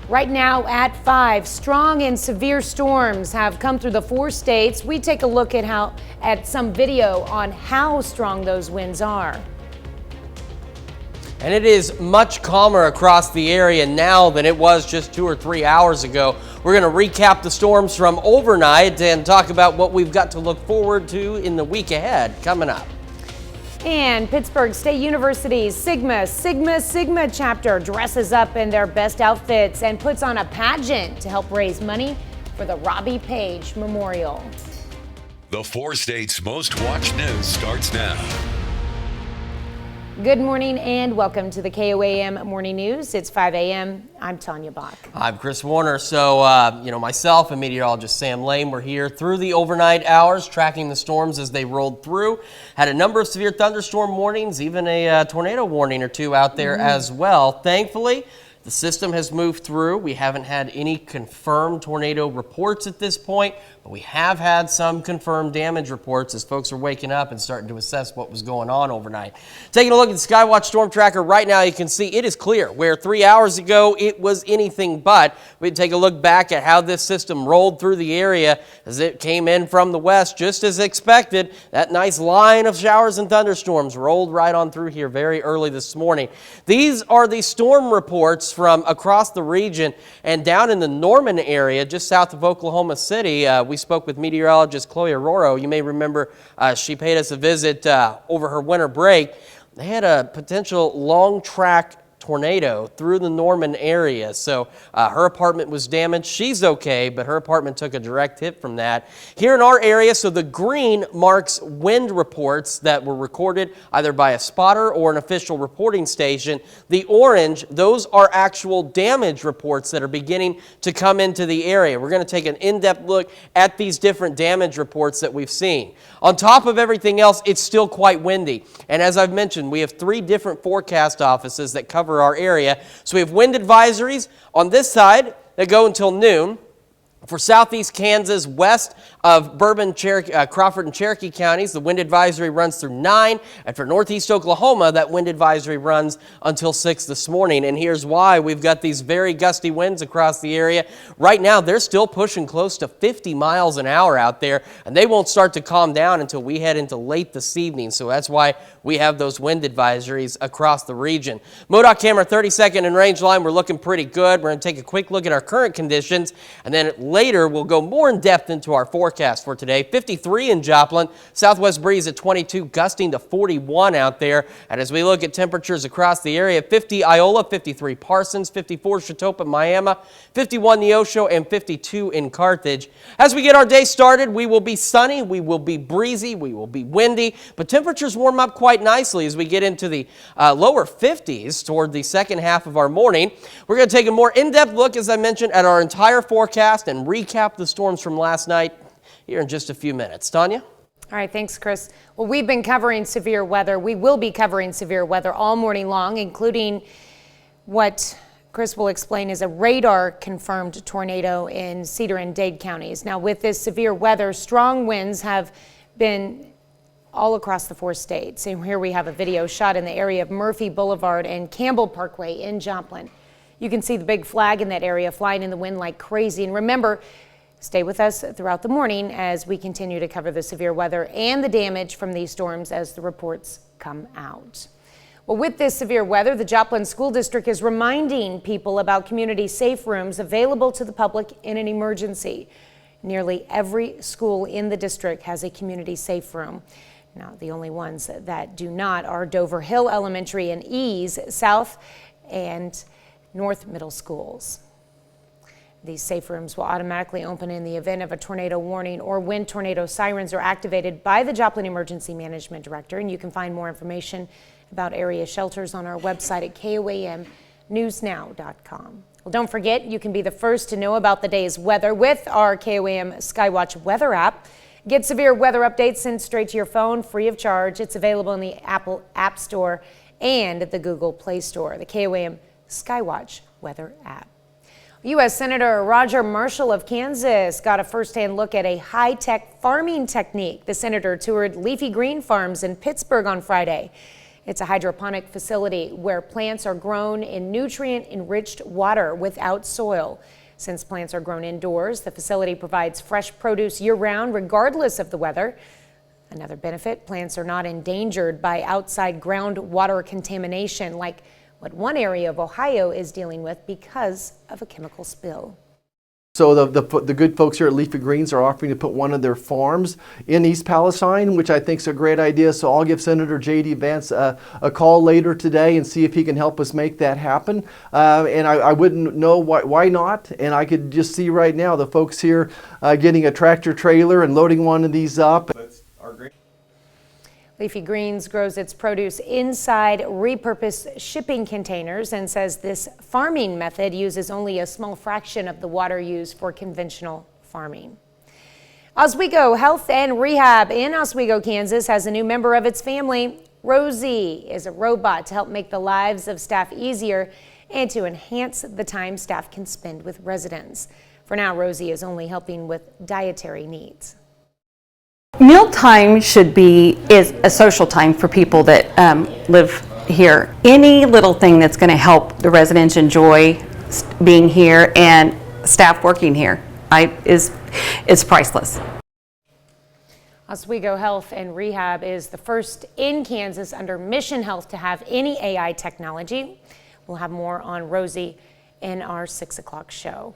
Right now at 5, strong and severe storms have come through the 4 states. We take a look at some video on how strong those winds are. And it is much calmer across the area now than it was just 2 or 3 hours ago. We're going to recap the storms from overnight and talk about what we've got to look forward to in the week ahead coming up. And Pittsburgh State University's Sigma chapter dresses up in their best outfits and puts on a pageant to help raise money for the Robbie Page Memorial. The 4 states' most watched news starts now. Good morning and welcome to the KOAM Morning News. It's 5 a.m. I'm Tanya Bach. I'm Chris Warner. So, myself and meteorologist Sam Lane were here through the overnight hours, tracking the storms as they rolled through. Had a number of severe thunderstorm warnings, even a tornado warning or two out there as well. Thankfully, the system has moved through. We haven't had any confirmed tornado reports at this point, but we have had some confirmed damage reports as folks are waking up and starting to assess what was going on overnight. Taking a look at the Skywatch Storm Tracker right now, you can see it is clear. Where 3 hours ago it was anything but. We take a look back at how this system rolled through the area as it came in from the west, just as expected. That nice line of showers and thunderstorms rolled right on through here very early this morning. These are the storm reports from across the region and down in the Norman area, just south of Oklahoma City. We spoke with meteorologist Chloe Aroro. You may remember she paid us a visit over her winter break. They had a potential long track tornado through the Norman area. So her apartment was damaged. She's okay, but her apartment took a direct hit from that. Here in our area, so the green marks wind reports that were recorded either by a spotter or an official reporting station. The orange, those are actual damage reports that are beginning to come into the area. We're going to take an in-depth look at these different damage reports that we've seen. On top of everything else, it's still quite windy. And as I've mentioned, we have 3 different forecast offices that cover our area. So we have wind advisories on this side that go until noon. For southeast Kansas, west of Bourbon, Crawford, and Cherokee counties, the wind advisory runs through 9. And for northeast Oklahoma, that wind advisory runs until 6 this morning. And here's why. We've got these very gusty winds across the area. Right now, they're still pushing close to 50 miles an hour out there, and they won't start to calm down until we head into late this evening. So that's why we have those wind advisories across the region. MoDOT camera 32nd and range line, we're looking pretty good. We're going to take a quick look at our current conditions, and then later, we'll go more in depth into our forecast for today. 53 in Joplin, southwest breeze at 22, gusting to 41 out there. And as we look at temperatures across the area, 50 Iola, 53 Parsons, 54 Chetopa, Miami, 51 Neosho, and 52 in Carthage. As we get our day started, we will be sunny, we will be breezy, we will be windy, but temperatures warm up quite nicely as we get into the lower 50s toward the second half of our morning. We're going to take a more in-depth look, as I mentioned, at our entire forecast and recap the storms from last night here in just a few minutes. Tanya? All right, thanks, Chris. Well, we've been covering severe weather. We will be covering severe weather all morning long, including what Chris will explain is a radar-confirmed tornado in Cedar and Dade counties. Now, with this severe weather, strong winds have been all across the 4 states. And here we have a video shot in the area of Murphy Boulevard and Campbell Parkway in Joplin. You can see the big flag in that area flying in the wind like crazy. And remember, stay with us throughout the morning as we continue to cover the severe weather and the damage from these storms as the reports come out. Well, with this severe weather, the Joplin School District is reminding people about community safe rooms available to the public in an emergency. Nearly every school in the district has a community safe room. Now, the only ones that do not are Dover Hill Elementary and Ease South and North Middle Schools. These safe rooms will automatically open in the event of a tornado warning or when tornado sirens are activated by the Joplin Emergency Management Director. And you can find more information about area shelters on our website at KOAMnewsnow.com. Well, don't forget, you can be the first to know about the day's weather with our KOAM Skywatch weather app. Get severe weather updates sent straight to your phone free of charge. It's available in the Apple App Store and the Google Play Store. The KOAM Skywatch weather app. U.S. Senator Roger Marshall of Kansas got a first-hand look at a high-tech farming technique. The senator toured leafy green farms in Pittsburgh on Friday. It's a hydroponic facility where plants are grown in nutrient-enriched water without soil. Since plants are grown indoors, the facility provides fresh produce year-round regardless of the weather. Another benefit, plants are not endangered by outside groundwater contamination like what one area of Ohio is dealing with because of a chemical spill. So the good folks here at Leafy Greens are offering to put one of their farms in East Palestine, which I think is a great idea. So I'll give Senator J.D. Vance a call later today and see if he can help us make that happen. And I wouldn't know why not. And I could just see right now the folks here getting a tractor trailer and loading one of these up. Leafy Greens grows its produce inside repurposed shipping containers and says this farming method uses only a small fraction of the water used for conventional farming. Oswego Health and Rehab in Oswego, Kansas has a new member of its family. Rosie is a robot to help make the lives of staff easier and to enhance the time staff can spend with residents. For now, Rosie is only helping with dietary needs. Mealtime is a social time for people that live here. Any little thing that's going to help the residents enjoy being here and staff working here is priceless. Oswego Health and Rehab is the first in Kansas under Mission Health to have any AI technology. We'll have more on Rosie in our 6 o'clock show.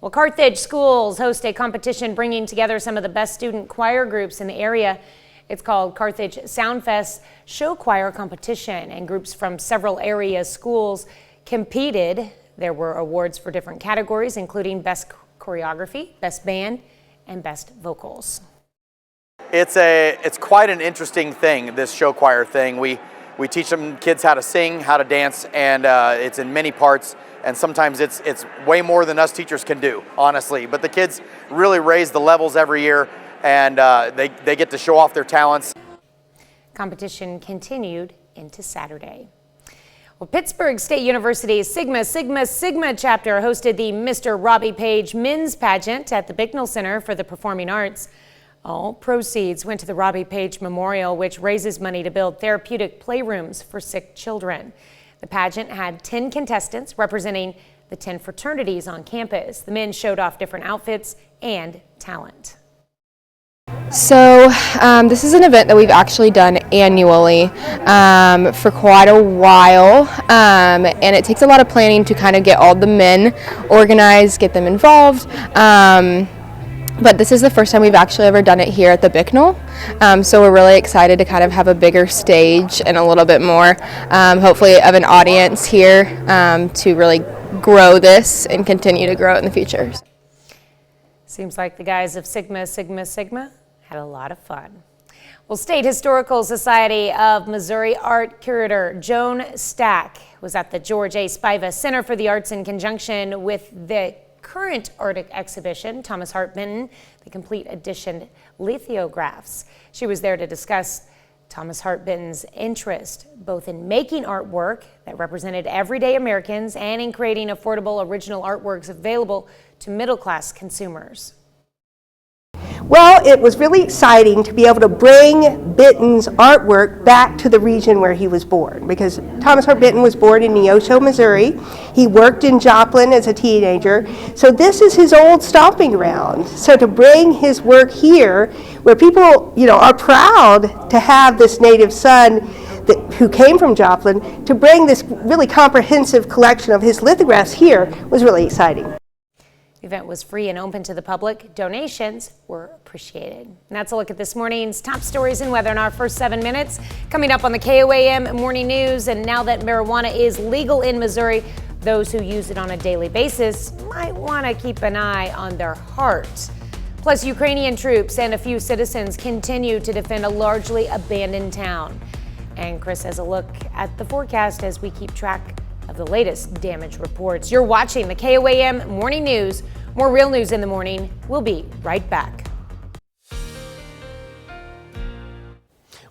Well, Carthage schools host a competition bringing together some of the best student choir groups in the area. It's called Carthage Soundfest Show Choir Competition, and groups from several area schools competed. There were awards for different categories, including Best Choreography, Best Band, and Best Vocals. It's quite an interesting thing, this show choir thing. We teach them kids how to sing, how to dance, and it's in many parts. And sometimes it's way more than us teachers can do, honestly. But the kids really raise the levels every year, and they get to show off their talents. Competition continued into Saturday. Well, Pittsburgh State University's Sigma chapter hosted the Mr. Robbie Page Men's Pageant at the Bicknell Center for the Performing Arts. All proceeds went to the Robbie Page Memorial, which raises money to build therapeutic playrooms for sick children. The pageant had 10 contestants representing the 10 fraternities on campus. The men showed off different outfits and talent. So this is an event that we've actually done annually for quite a while, and it takes a lot of planning to kind of get all the men organized, get them involved. But this is the first time we've actually ever done it here at the Bicknell, so we're really excited to kind of have a bigger stage and a little bit more, hopefully, of an audience here to really grow this and continue to grow it in the future. Seems like the guys of Sigma had a lot of fun. Well, State Historical Society of Missouri art curator Joan Stack was at the George A. Spiva Center for the Arts in conjunction with the current art exhibition, Thomas Hart Benton, the complete edition lithographs. She was there to discuss Thomas Hart Benton's interest both in making artwork that represented everyday Americans and in creating affordable original artworks available to middle-class consumers. Well, it was really exciting to be able to bring Benton's artwork back to the region where he was born, because Thomas Hart Benton was born in Neosho, Missouri. He worked in Joplin as a teenager, so this is his old stomping ground. So to bring his work here, where people, are proud to have this native son who came from Joplin, to bring this really comprehensive collection of his lithographs here was really exciting. The event was free and open to the public. Donations were appreciated. And that's a look at this morning's top stories and weather in our first 7 minutes. Coming up on the KOAM Morning News, and now that marijuana is legal in Missouri, those who use it on a daily basis might want to keep an eye on their heart. Plus, Ukrainian troops and a few citizens continue to defend a largely abandoned town. And Chris has a look at the forecast as we keep track of the latest damage reports. You're watching the KOAM Morning News. More real news in the morning. We'll be right back.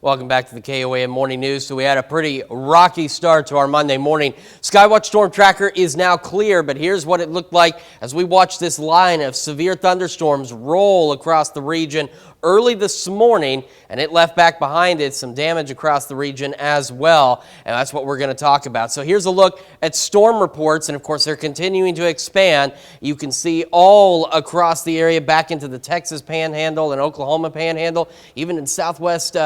Welcome back to the KOAM Morning News. So we had a pretty rocky start to our Monday morning. Skywatch Storm Tracker is now clear, but here's what it looked like as we watched this line of severe thunderstorms roll across the region early this morning, and it left back behind it some damage across the region as well, and that's what we're going to talk about. So here's a look at storm reports, and of course they're continuing to expand. You can see all across the area, back into the Texas Panhandle and Oklahoma Panhandle, even in southwest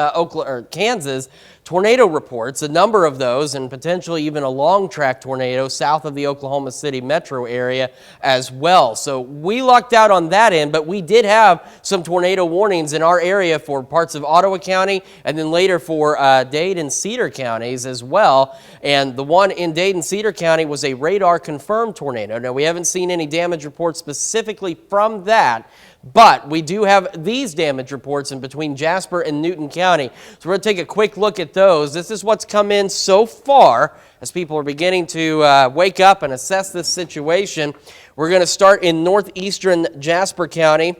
Kansas. Tornado reports, a number of those, and potentially even a long track tornado south of the Oklahoma City metro area as well. So we lucked out on that end, but we did have some tornado warnings in our area for parts of Ottawa County and then later for Dade and Cedar counties as well. And the one in Dade and Cedar County was a radar confirmed tornado. Now, we haven't seen any damage reports specifically from that, but we do have these damage reports in between Jasper and Newton County. So we're going to take a quick look at those. This is what's come in so far as people are beginning to wake up and assess this situation. We're going to start in northeastern Jasper County,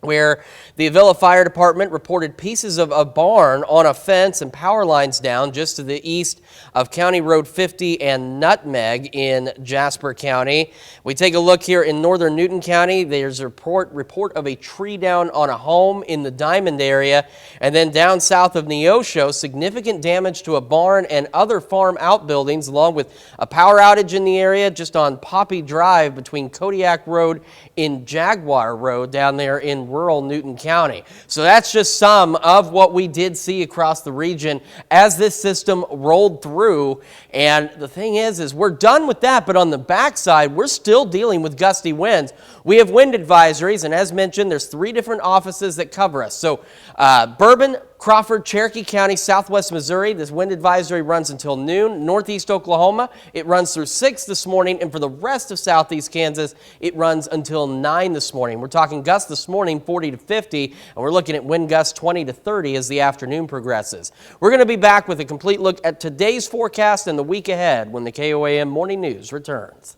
where the Avila Fire Department reported pieces of a barn on a fence and power lines down just to the east of County Road 50 and Nutmeg in Jasper County. We take a look here in northern Newton County. There's a report of a tree down on a home in the Diamond area. And then down south of Neosho, significant damage to a barn and other farm outbuildings, along with a power outage in the area just on Poppy Drive between Kodiak Road and Jaguar Road down there in rural Newton County. So that's just some of what we did see across the region as this system rolled through. And the thing is we're done with that, but on the backside, we're still dealing with gusty winds. We have wind advisories, and as mentioned, there's 3 different offices that cover us. So Bourbon, Crawford, Cherokee County, Southwest Missouri, this wind advisory runs until noon. Northeast Oklahoma, it runs through 6 this morning, and for the rest of Southeast Kansas, it runs until 9 this morning. We're talking gusts this morning, 40 to 50, and we're looking at wind gusts 20 to 30 as the afternoon progresses. We're going to be back with a complete look at today's forecast and the week ahead when the KOAM Morning News returns.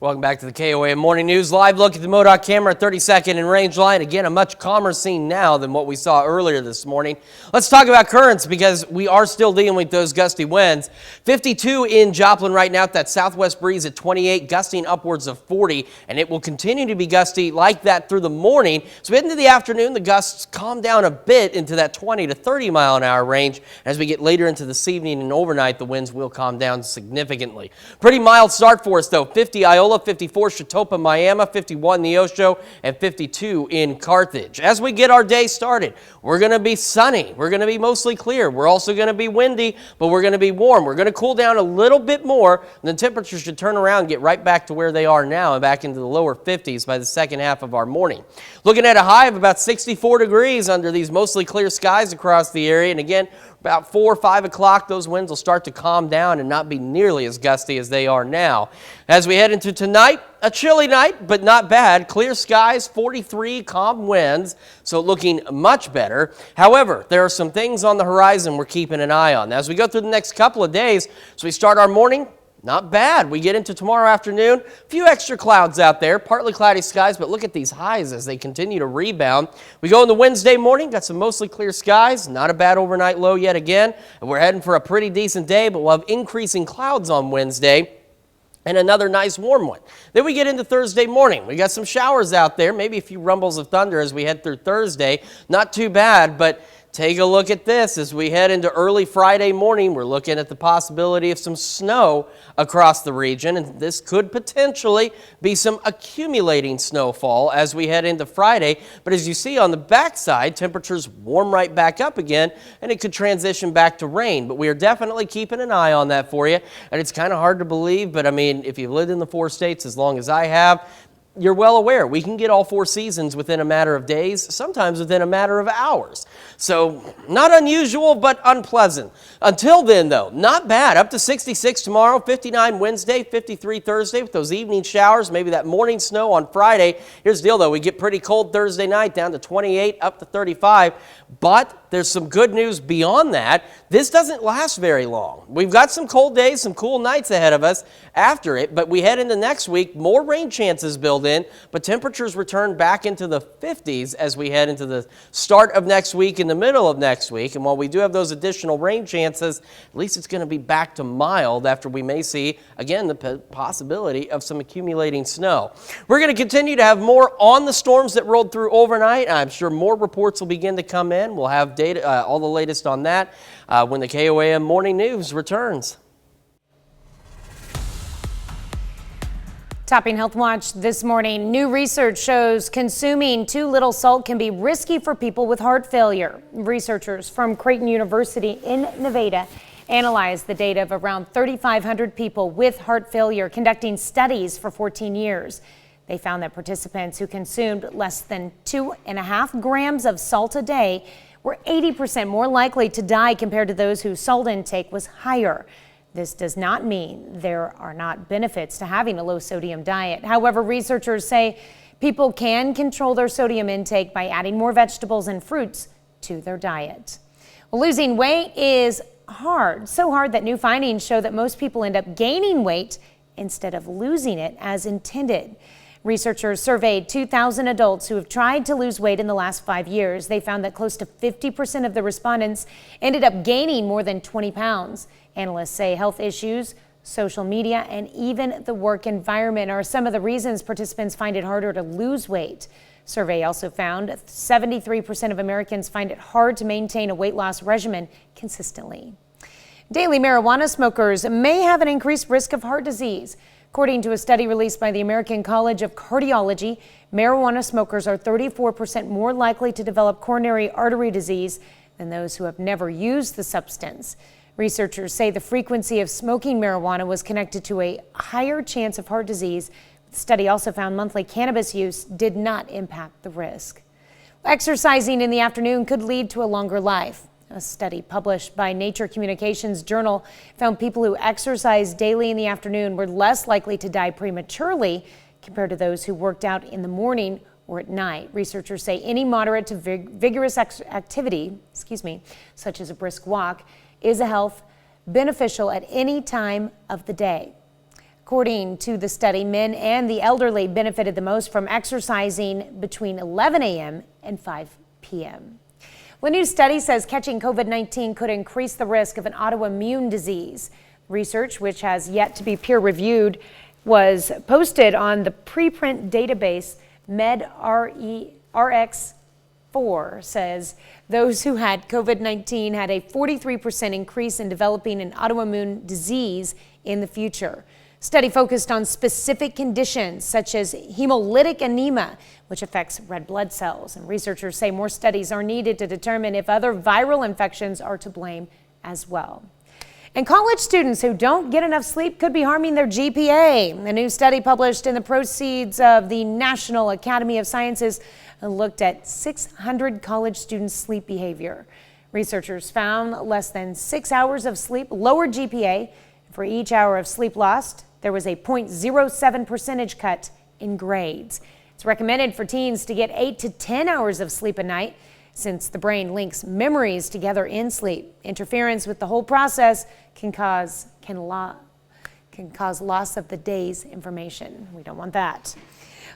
Welcome back to the KOAM Morning News. Live look at the MoDOT camera, 32nd and Range Line. Again, a much calmer scene now than what we saw earlier this morning. Let's talk about currents because we are still dealing with those gusty winds. 52 in Joplin right now, that southwest breeze at 28, gusting upwards of 40, and it will continue to be gusty like that through the morning. So into the afternoon, the gusts calm down a bit into that 20 to 30 mile an hour range. As we get later into this evening and overnight, the winds will calm down significantly. Pretty mild start for us though. 50 Iola, 54 Chetopa, Miami, 51 Neosho, and 52 in Carthage. As we get our day started, we're going to be sunny. We're going to be mostly clear. We're also going to be windy, but we're going to be warm. We're going to cool down a little bit more, and the temperatures should turn around and get right back to where they are now and back into the lower 50s by the second half of our morning. Looking at a high of about 64 degrees under these mostly clear skies across the area, and again, about 4 or 5 o'clock, those winds will start to calm down and not be nearly as gusty as they are now. As we head into tonight, a chilly night, but not bad. Clear skies, 43, calm winds, so looking much better. However, there are some things on the horizon we're keeping an eye on. As we go through the next couple of days, so we start our morning, not bad. We get into tomorrow afternoon, a few extra clouds out there, partly cloudy skies, but look at these highs as they continue to rebound. We go into Wednesday morning, got some mostly clear skies, not a bad overnight low yet again, and we're heading for a pretty decent day, but we'll have increasing clouds on Wednesday and another nice warm one. Then we get into Thursday morning. We got some showers out there, maybe a few rumbles of thunder as we head through Thursday. Not too bad, but take a look at this. As we head into early Friday morning, we're looking at the possibility of some snow across the region, and this could potentially be some accumulating snowfall as we head into Friday. But as you see on the backside, temperatures warm right back up again, and it could transition back to rain. But we are definitely keeping an eye on that for you, and it's kind of hard to believe, but I mean, if you've lived in the 4 states as long as I have, you're well aware we can get all 4 seasons within a matter of days, sometimes within a matter of hours. So not unusual, but unpleasant. Until then, though, not bad. Up to 66 tomorrow, 59 Wednesday, 53 Thursday with those evening showers, maybe that morning snow on Friday. Here's the deal, though. We get pretty cold Thursday night, down to 28, up to 35. But there's some good news beyond that. This doesn't last very long. We've got some cold days, some cool nights ahead of us after it, but we head into next week, more rain chances building. settled in, but temperatures return back into the 50s as we head into the start of next week and the middle of next week. And while we do have those additional rain chances, at least it's going to be back to mild after we may see, again, the possibility of some accumulating snow. We're going to continue to have more on the storms that rolled through overnight. I'm sure more reports will begin to come in. We'll have data, all the latest on that when the KOAM Morning News returns. Topping Health Watch this morning, new research shows consuming too little salt can be risky for people with heart failure. Researchers from Creighton University in Nevada analyzed the data of around 3,500 people with heart failure, conducting studies for 14 years. They found that participants who consumed less than 2.5 grams of salt a day were 80% more likely to die compared to those whose salt intake was higher. This does not mean there are not benefits to having a low sodium diet. However, researchers say people can control their sodium intake by adding more vegetables and fruits to their diet. Well, losing weight is hard, so hard that new findings show that most people end up gaining weight instead of losing it as intended. Researchers surveyed 2,000 adults who have tried to lose weight in the last 5 years. They found that close to 50% of the respondents ended up gaining more than 20 pounds. Analysts say health issues, social media, and even the work environment are some of the reasons participants find it harder to lose weight. Survey also found 73% of Americans find it hard to maintain a weight loss regimen consistently. Daily marijuana smokers may have an increased risk of heart disease. According to a study released by the American College of Cardiology, marijuana smokers are 34% more likely to develop coronary artery disease than those who have never used the substance. Researchers say the frequency of smoking marijuana was connected to a higher chance of heart disease. The study also found monthly cannabis use did not impact the risk. Exercising in the afternoon could lead to a longer life. A study published by Nature Communications Journal found people who exercised daily in the afternoon were less likely to die prematurely compared to those who worked out in the morning or at night. Researchers say any moderate to vigorous activity, such as a brisk walk, is a health beneficial at any time of the day. According to the study, men and the elderly benefited the most from exercising between 11 a.m. and 5 p.m. Well, a new study says catching COVID-19 could increase the risk of an autoimmune disease. Research, which has yet to be peer-reviewed, was posted on the preprint database MedRx4, says those who had COVID-19 had a 43% increase in developing an autoimmune disease in the future. Study focused on specific conditions such as hemolytic anemia, which affects red blood cells. And researchers say more studies are needed to determine if other viral infections are to blame as well. And college students who don't get enough sleep could be harming their GPA. A new study published in the proceeds of the National Academy of Sciences looked at 600 college students' sleep behavior. Researchers found less than 6 hours of sleep lowered GPA. For each hour of sleep lost, there was a 0.07 percentage cut in grades. It's recommended for teens to get 8 to 10 hours of sleep a night, since the brain links memories together in sleep. Interference with the whole process can cause loss of the day's information. We don't want that.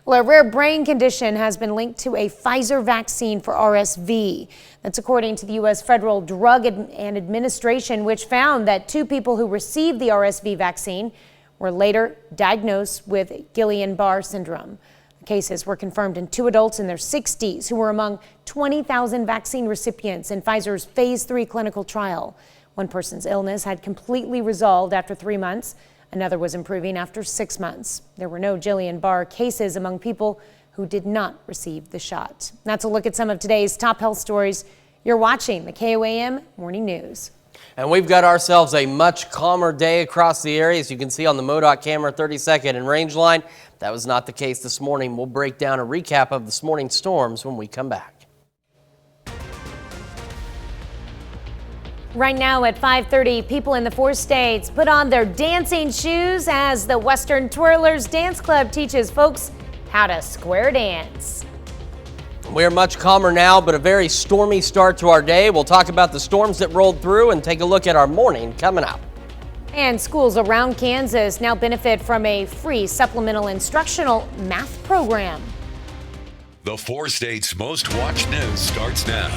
Well, a rare brain condition has been linked to a Pfizer vaccine for RSV. That's according to the U.S. Federal Drug and Administration, which found that 2 people who received the RSV vaccine were later diagnosed with Guillain-Barré syndrome. The cases were confirmed in 2 adults in their 60s who were among 20,000 vaccine recipients in Pfizer's phase 3 clinical trial. One person's illness had completely resolved after 3 months. Another was improving after 6 months. There were no Guillain-Barré cases among people who did not receive the shot. That's a look at some of today's top health stories. You're watching the KOAM Morning News. And we've got ourselves a much calmer day across the area, as you can see on the MoDOT camera 32nd and range line. That was not the case this morning. We'll break down a recap of this morning's storms when we come back. Right now at 5:30, people in the 4 states put on their dancing shoes as the Western Twirlers Dance Club teaches folks how to square dance. We're much calmer now, but a very stormy start to our day. We'll talk about the storms that rolled through and take a look at our morning coming up. And schools around Kansas now benefit from a free supplemental instructional math program. The 4 states' most watched news starts now.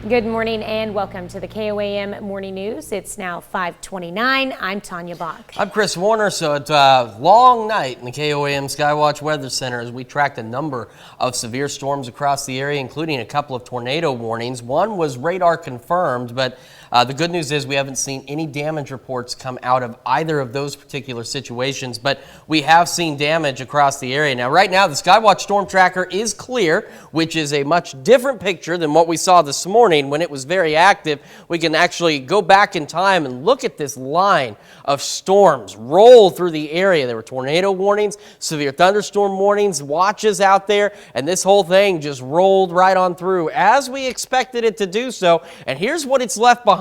Good morning and welcome to the KOAM Morning News. It's now 5:29. I'm Tanya Bach. I'm Chris Warner. So it's a long night in the KOAM Skywatch Weather Center as we tracked a number of severe storms across the area, including a couple of tornado warnings. One was radar confirmed, but the good news is we haven't seen any damage reports come out of either of those particular situations, but we have seen damage across the area. Now, right now, the Skywatch Storm Tracker is clear, which is a much different picture than what we saw this morning when it was very active. We can actually go back in time and look at this line of storms roll through the area. There were tornado warnings, severe thunderstorm warnings, watches out there, and this whole thing just rolled right on through as we expected it to do so. And here's what it's left behind.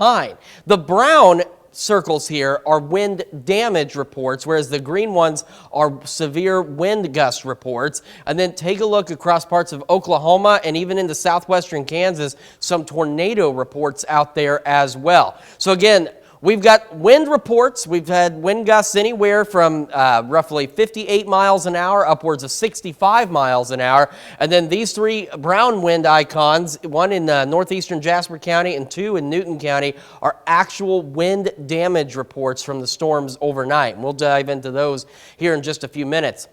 The brown circles here are wind damage reports, whereas the green ones are severe wind gust reports. And then take a look across parts of Oklahoma and even into southwestern Kansas, some tornado reports out there as well. So again, we've got wind reports. We've had wind gusts anywhere from roughly 58 miles an hour upwards of 65 miles an hour. And then these three brown wind icons, one in northeastern Jasper County and two in Newton County, are actual wind damage reports from the storms overnight. And we'll dive into those here in just a few minutes.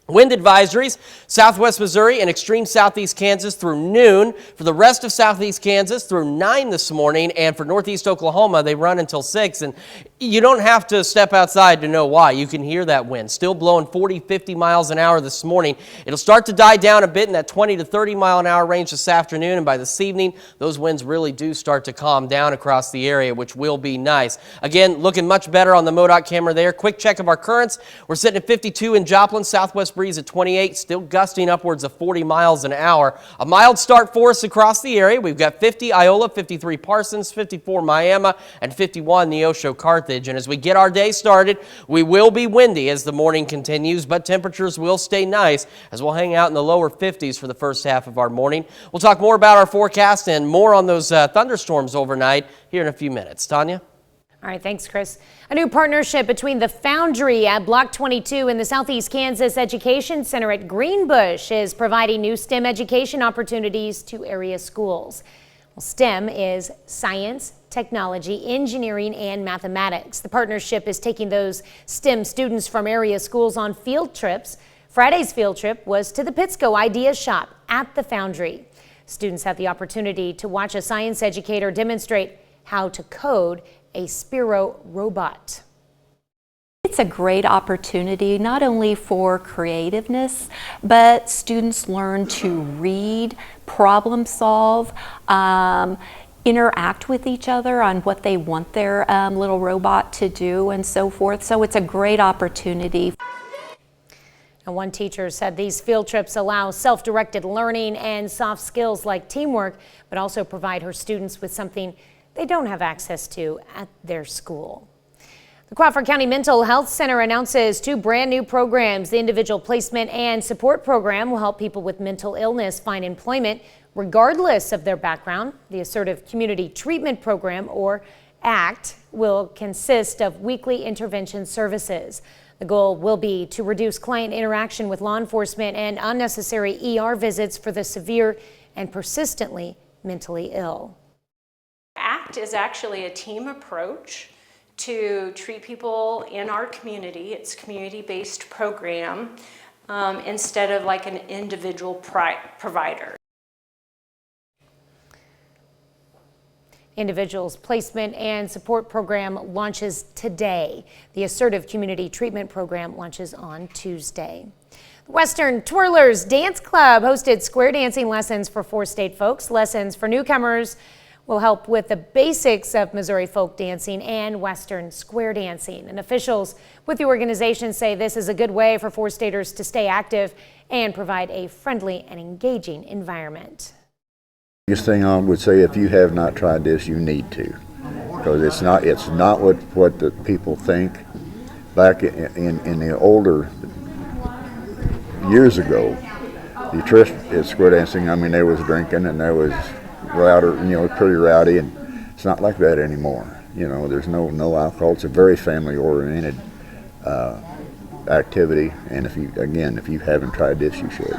Wind advisories, southwest Missouri and extreme southeast Kansas through noon. For the rest of southeast Kansas through 9 this morning. And for northeast Oklahoma, they run until 6. And you don't have to step outside to know why. You can hear that wind. Still blowing 40, 50 miles an hour this morning. It'll start to die down a bit in that 20 to 30 mile an hour range this afternoon. And by this evening, those winds really do start to calm down across the area, which will be nice. Again, looking much better on the MoDOT camera there. Quick check of our currents. We're sitting at 52 in Joplin, southwest breeze at 28, still gusting upwards of 40 miles an hour. A mild start for us across the area. We've got 50 Iola, 53 Parsons, 54 Miami, and 51 Neosho Carthage. And as we get our day started, we will be windy as the morning continues, but temperatures will stay nice as we'll hang out in the lower 50s for the first half of our morning. We'll talk more about our forecast and more on those thunderstorms overnight here in a few minutes. Tanya? All right, thanks, Chris. A new partnership between the Foundry at Block 22 and the Southeast Kansas Education Center at Greenbush is providing new STEM education opportunities to area schools. Well, STEM is science, technology, engineering, and mathematics. The partnership is taking those STEM students from area schools on field trips. Friday's field trip was to the Pittsco Idea Shop at the Foundry. Students had the opportunity to watch a science educator demonstrate how to code a Spiro robot. It's a great opportunity not only for creativeness, but students learn to read, problem solve, interact with each other on what they want their little robot to do and so forth. So it's a great opportunity. And one teacher said these field trips allow self-directed learning and soft skills like teamwork, but also provide her students with something they don't have access to at their school. The Crawford County Mental Health Center announces two brand new programs. The Individual Placement and Support Program will help people with mental illness find employment regardless of their background. The Assertive Community Treatment Program, or ACT, will consist of weekly intervention services. The goal will be to reduce client interaction with law enforcement and unnecessary ER visits for the severe and persistently mentally ill. ACT is actually a team approach to treat people in our community. It's a community-based program instead of like an individual provider. Individuals Placement and Support Program launches today. The Assertive Community Treatment Program launches on Tuesday. The Western Twirlers Dance Club hosted square dancing lessons for 4 state folks. Lessons for newcomers will help with the basics of Missouri folk dancing and Western square dancing. And officials with the organization say this is a good way for 4-staters to stay active and provide a friendly and engaging environment. The biggest thing I would say, if you have not tried this, you need to, because it's not what the people think. Back in the older years ago, the trick is square dancing. I mean, there was drinking and there was router, pretty rowdy, and it's not like that anymore. You know, there's no alcohol. It's a very family-oriented activity, and if you haven't tried this, you should.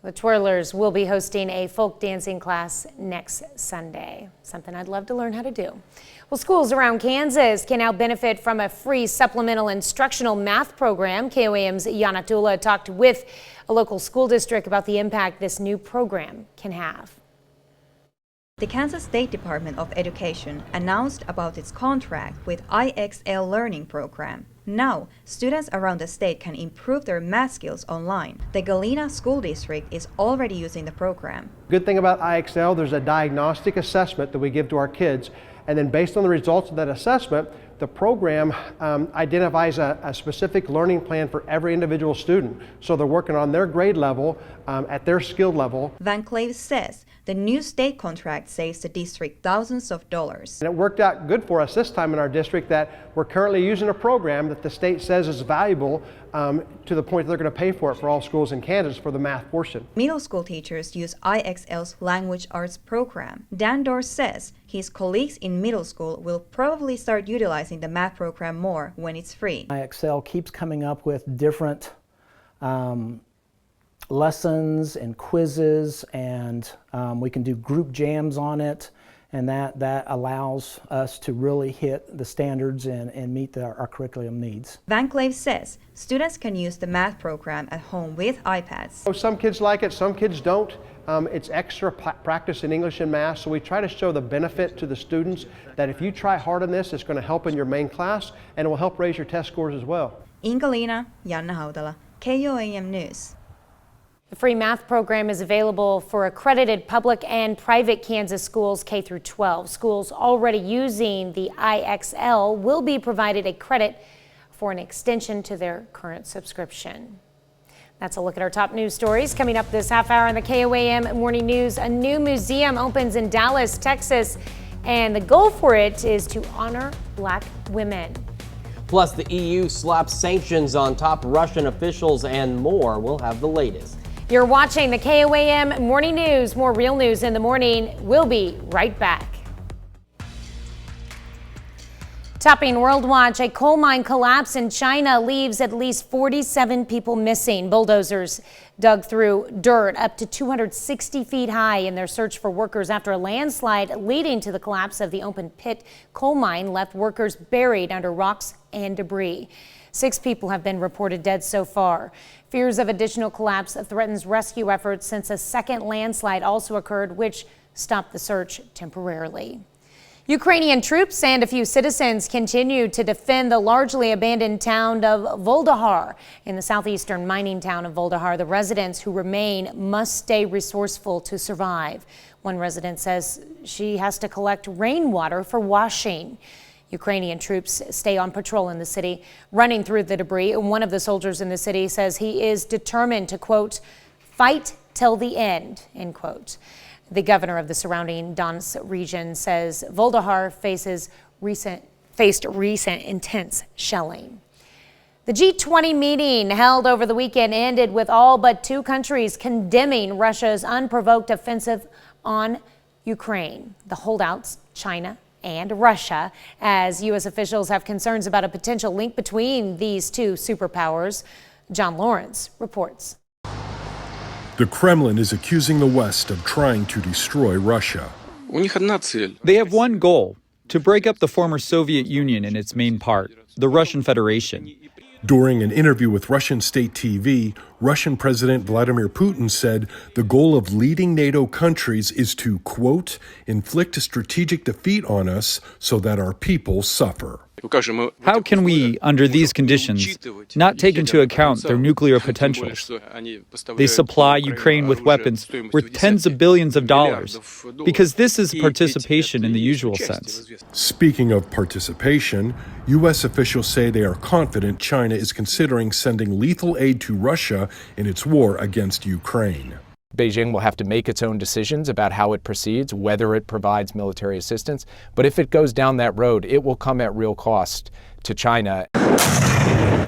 The Twirlers will be hosting a folk dancing class next Sunday, something I'd love to learn how to do. Well, schools around Kansas can now benefit from a free supplemental instructional math program. KOAM's Yana Tula talked with a local school district about the impact this new program can have. The Kansas State Department of Education announced about its contract with IXL Learning Program. Now, students around the state can improve their math skills online. The Galena School District is already using the program. Good thing about IXL, there's a diagnostic assessment that we give to our kids, and then based on the results of that assessment, the program identifies a specific learning plan for every individual student. So they're working on their grade level, at their skill level. Van Clave says the new state contract saves the district thousands of dollars. And it worked out good for us this time in our district that we're currently using a program that the state says is valuable to the point that they're going to pay for it for all schools in Kansas for the math portion. Middle school teachers use IXL's language arts program. Dan Dorr says his colleagues in middle school will probably start utilizing the math program more when it's free. IXL keeps coming up with different lessons and quizzes, and we can do group jams on it, and that allows us to really hit the standards and meet our curriculum needs. Van Clave says students can use the math program at home with iPads. So some kids like it, some kids don't. It's extra practice in English and math, so we try to show the benefit to the students that if you try hard on this, it's going to help in your main class, and it will help raise your test scores as well. In Galena, Janna Haudala, KOAM News. The free math program is available for accredited public and private Kansas schools K through 12. Schools already using the IXL will be provided a credit for an extension to their current subscription. That's a look at our top news stories. Coming up this half hour on the KOAM Morning News, a new museum opens in Dallas, Texas, and the goal for it is to honor Black women. Plus, the EU slaps sanctions on top Russian officials and more. We'll have the latest. You're watching the KOAM Morning News. More real news in the morning. We'll be right back. Topping World Watch, a coal mine collapse in China leaves at least 47 people missing. Bulldozers dug through dirt up to 260 feet high in their search for workers after a landslide leading to the collapse of the open pit coal mine left workers buried under rocks and debris. 6 people have been reported dead so far. Fears of additional collapse threatens rescue efforts since a second landslide also occurred, which stopped the search temporarily. Ukrainian troops and a few citizens continue to defend the largely abandoned town of Voldahar. In the southeastern mining town of Voldahar, the residents who remain must stay resourceful to survive. One resident says she has to collect rainwater for washing. Ukrainian troops stay on patrol in the city, running through the debris. One of the soldiers in the city says he is determined to, quote, fight till the end, end quote. The governor of the surrounding Donetsk region says Voldahar faced recent intense shelling. The G20 meeting held over the weekend ended with all but 2 countries condemning Russia's unprovoked offensive on Ukraine. The holdouts, China and Russia, as U.S. officials have concerns about a potential link between these 2 superpowers. John Lawrence reports. The Kremlin is accusing the West of trying to destroy Russia. They have one goal: to break up the former Soviet Union in its main part, the Russian Federation. During an interview with Russian state TV, Russian President Vladimir Putin said the goal of leading NATO countries is to, quote, inflict a strategic defeat on us so that our people suffer. How can we, under these conditions, not take into account their nuclear potentials? They supply Ukraine with weapons worth tens of billions of dollars, because this is participation in the usual sense. Speaking of participation, U.S. officials say they are confident China is considering sending lethal aid to Russia in its war against Ukraine. Beijing will have to make its own decisions about how it proceeds, whether it provides military assistance. But if it goes down that road, it will come at real cost to China.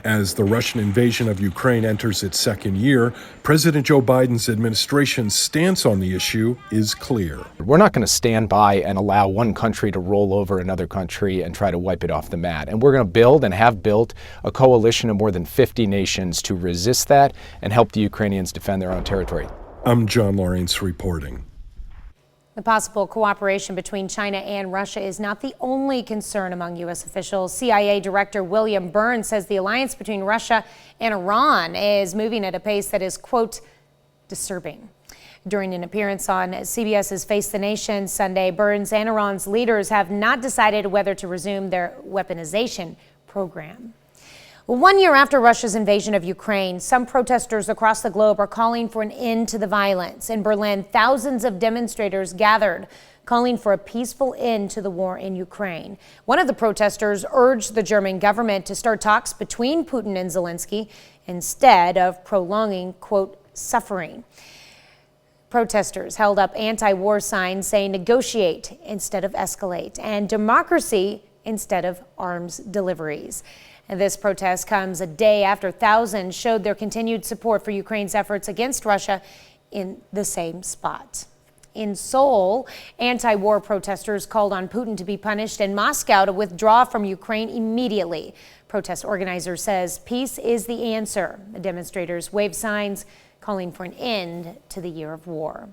As the Russian invasion of Ukraine enters its second year, President Joe Biden's administration's stance on the issue is clear. We're not going to stand by and allow one country to roll over another country and try to wipe it off the mat. And we're going to build and have built a coalition of more than 50 nations to resist that and help the Ukrainians defend their own territory. I'm John Lawrence reporting. The possible cooperation between China and Russia is not the only concern among U.S. officials. CIA Director William Burns says the alliance between Russia and Iran is moving at a pace that is, quote, disturbing. During an appearance on CBS's Face the Nation Sunday, Burns and Iran's leaders have not decided whether to resume their weaponization program. 1 year after Russia's invasion of Ukraine, some protesters across the globe are calling for an end to the violence. In Berlin, thousands of demonstrators gathered, calling for a peaceful end to the war in Ukraine. One of the protesters urged the German government to start talks between Putin and Zelensky instead of prolonging, quote, suffering. Protesters held up anti-war signs saying negotiate instead of escalate and democracy instead of arms deliveries. And this protest comes a day after thousands showed their continued support for Ukraine's efforts against Russia in the same spot. In Seoul, anti-war protesters called on Putin to be punished and Moscow to withdraw from Ukraine immediately. Protest organizer says peace is the answer. The demonstrators waved signs calling for an end to the year of war.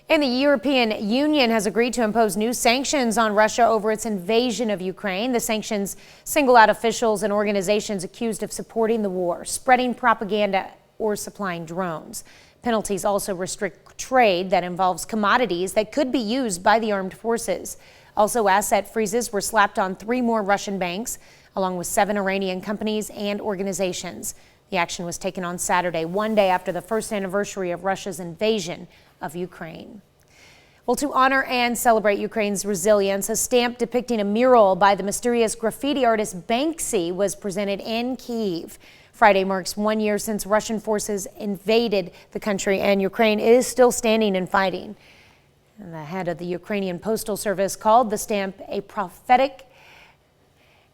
And the European Union has agreed to impose new sanctions on Russia over its invasion of Ukraine. The sanctions single out officials and organizations accused of supporting the war, spreading propaganda, or supplying drones. Penalties also restrict trade that involves commodities that could be used by the armed forces. Also, asset freezes were slapped on 3 more Russian banks, along with 7 Iranian companies and organizations. The action was taken on Saturday, 1 day after the first anniversary of Russia's invasion of Ukraine. Well, to honor and celebrate Ukraine's resilience, a stamp depicting a mural by the mysterious graffiti artist Banksy was presented in Kyiv. Friday marks 1 year since Russian forces invaded the country, and Ukraine is still standing and fighting. And the head of the Ukrainian Postal Service called the stamp a prophetic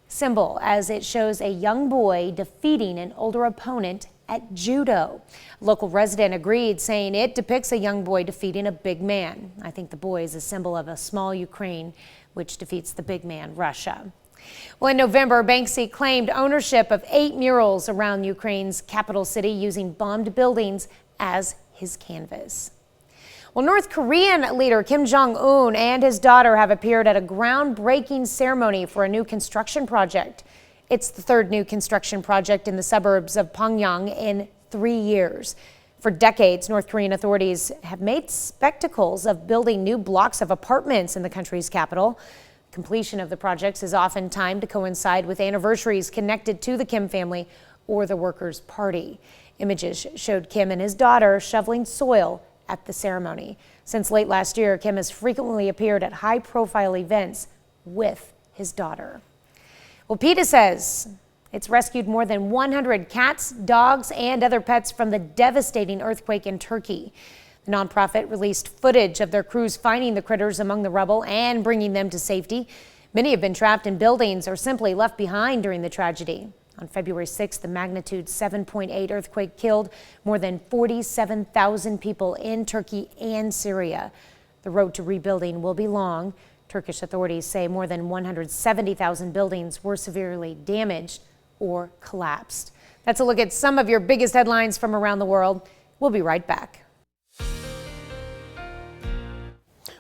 symbol as it shows a young boy defeating an older opponent at judo. A local resident agreed, saying it depicts a young boy defeating a big man. I think the boy is a symbol of a small Ukraine, which defeats the big man, Russia. Well, in November, Banksy claimed ownership of 8 murals around Ukraine's capital city using bombed buildings as his canvas. Well, North Korean leader Kim Jong-un and his daughter have appeared at a groundbreaking ceremony for a new construction project. It's the 3rd new construction project in the suburbs of Pyongyang in 3 years. For decades, North Korean authorities have made spectacles of building new blocks of apartments in the country's capital. Completion of the projects is often timed to coincide with anniversaries connected to the Kim family or the Workers' Party. Images showed Kim and his daughter shoveling soil at the ceremony. Since late last year, Kim has frequently appeared at high-profile events with his daughter. Well, PETA says it's rescued more than 100 cats, dogs, and other pets from the devastating earthquake in Turkey. The nonprofit released footage of their crews finding the critters among the rubble and bringing them to safety. Many have been trapped in buildings or simply left behind during the tragedy. On February 6th, the magnitude 7.8 earthquake killed more than 47,000 people in Turkey and Syria. The road to rebuilding will be long. Turkish authorities say more than 170,000 buildings were severely damaged or collapsed. That's a look at some of your biggest headlines from around the world. We'll be right back.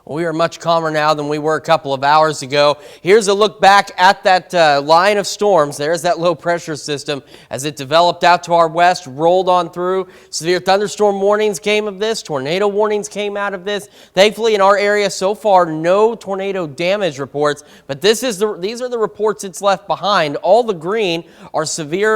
We are much calmer now than we were a couple of hours ago. Here's a look back at that line of storms. There's that low pressure system as it developed out to our west, rolled on through. Severe thunderstorm warnings came of this. Tornado warnings came out of this. Thankfully, in our area so far, no tornado damage reports. But these are the reports it's left behind. All the green are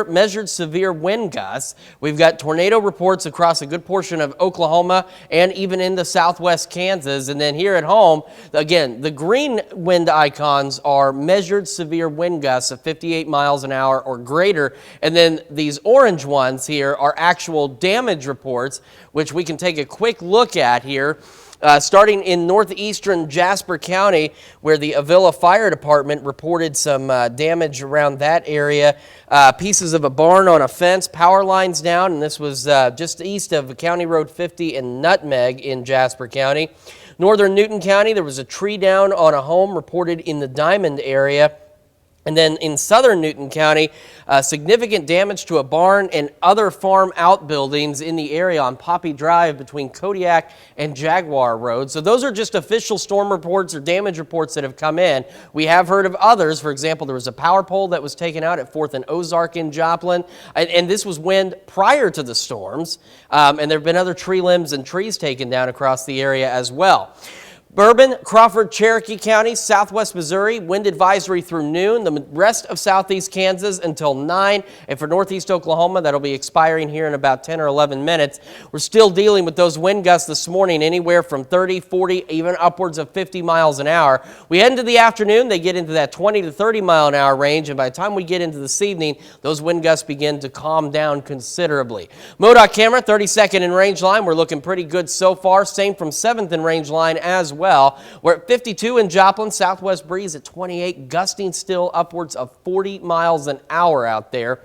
measured severe wind gusts. We've got tornado reports across a good portion of Oklahoma and even into southwest Kansas. And then here at home, again, the green wind icons are measured severe wind gusts of 58 miles an hour or greater. And then these orange ones here are actual damage reports, which we can take a quick look at here. Starting in northeastern Jasper County, where the Avila Fire Department reported some damage around that area. Pieces of a barn on a fence, power lines down, and this was just east of County Road 50 and Nutmeg in Jasper County. Northern Newton County, there was a tree down on a home reported in the Diamond area. And then in southern Newton County, significant damage to a barn and other farm outbuildings in the area on Poppy Drive between Kodiak and Jaguar Road. So those are just official storm reports or damage reports that have come in. We have heard of others. For example, there was a power pole that was taken out at 4th and Ozark in Joplin. And this was wind prior to the storms. And there have been other tree limbs and trees taken down across the area as well. Bourbon, Crawford, Cherokee County, southwest Missouri, wind advisory through noon. The rest of southeast Kansas until 9. And for northeast Oklahoma, that'll be expiring here in about 10 or 11 minutes. We're still dealing with those wind gusts this morning, anywhere from 30, 40, even upwards of 50 miles an hour. We head into the afternoon, they get into that 20 to 30 mile an hour range. And by the time we get into this evening, those wind gusts begin to calm down considerably. MoDOT camera, 32nd in range line. We're looking pretty good so far. Same from 7th in range line as well. We're at 52 in Joplin, southwest breeze at 28, gusting still upwards of 40 miles an hour out there.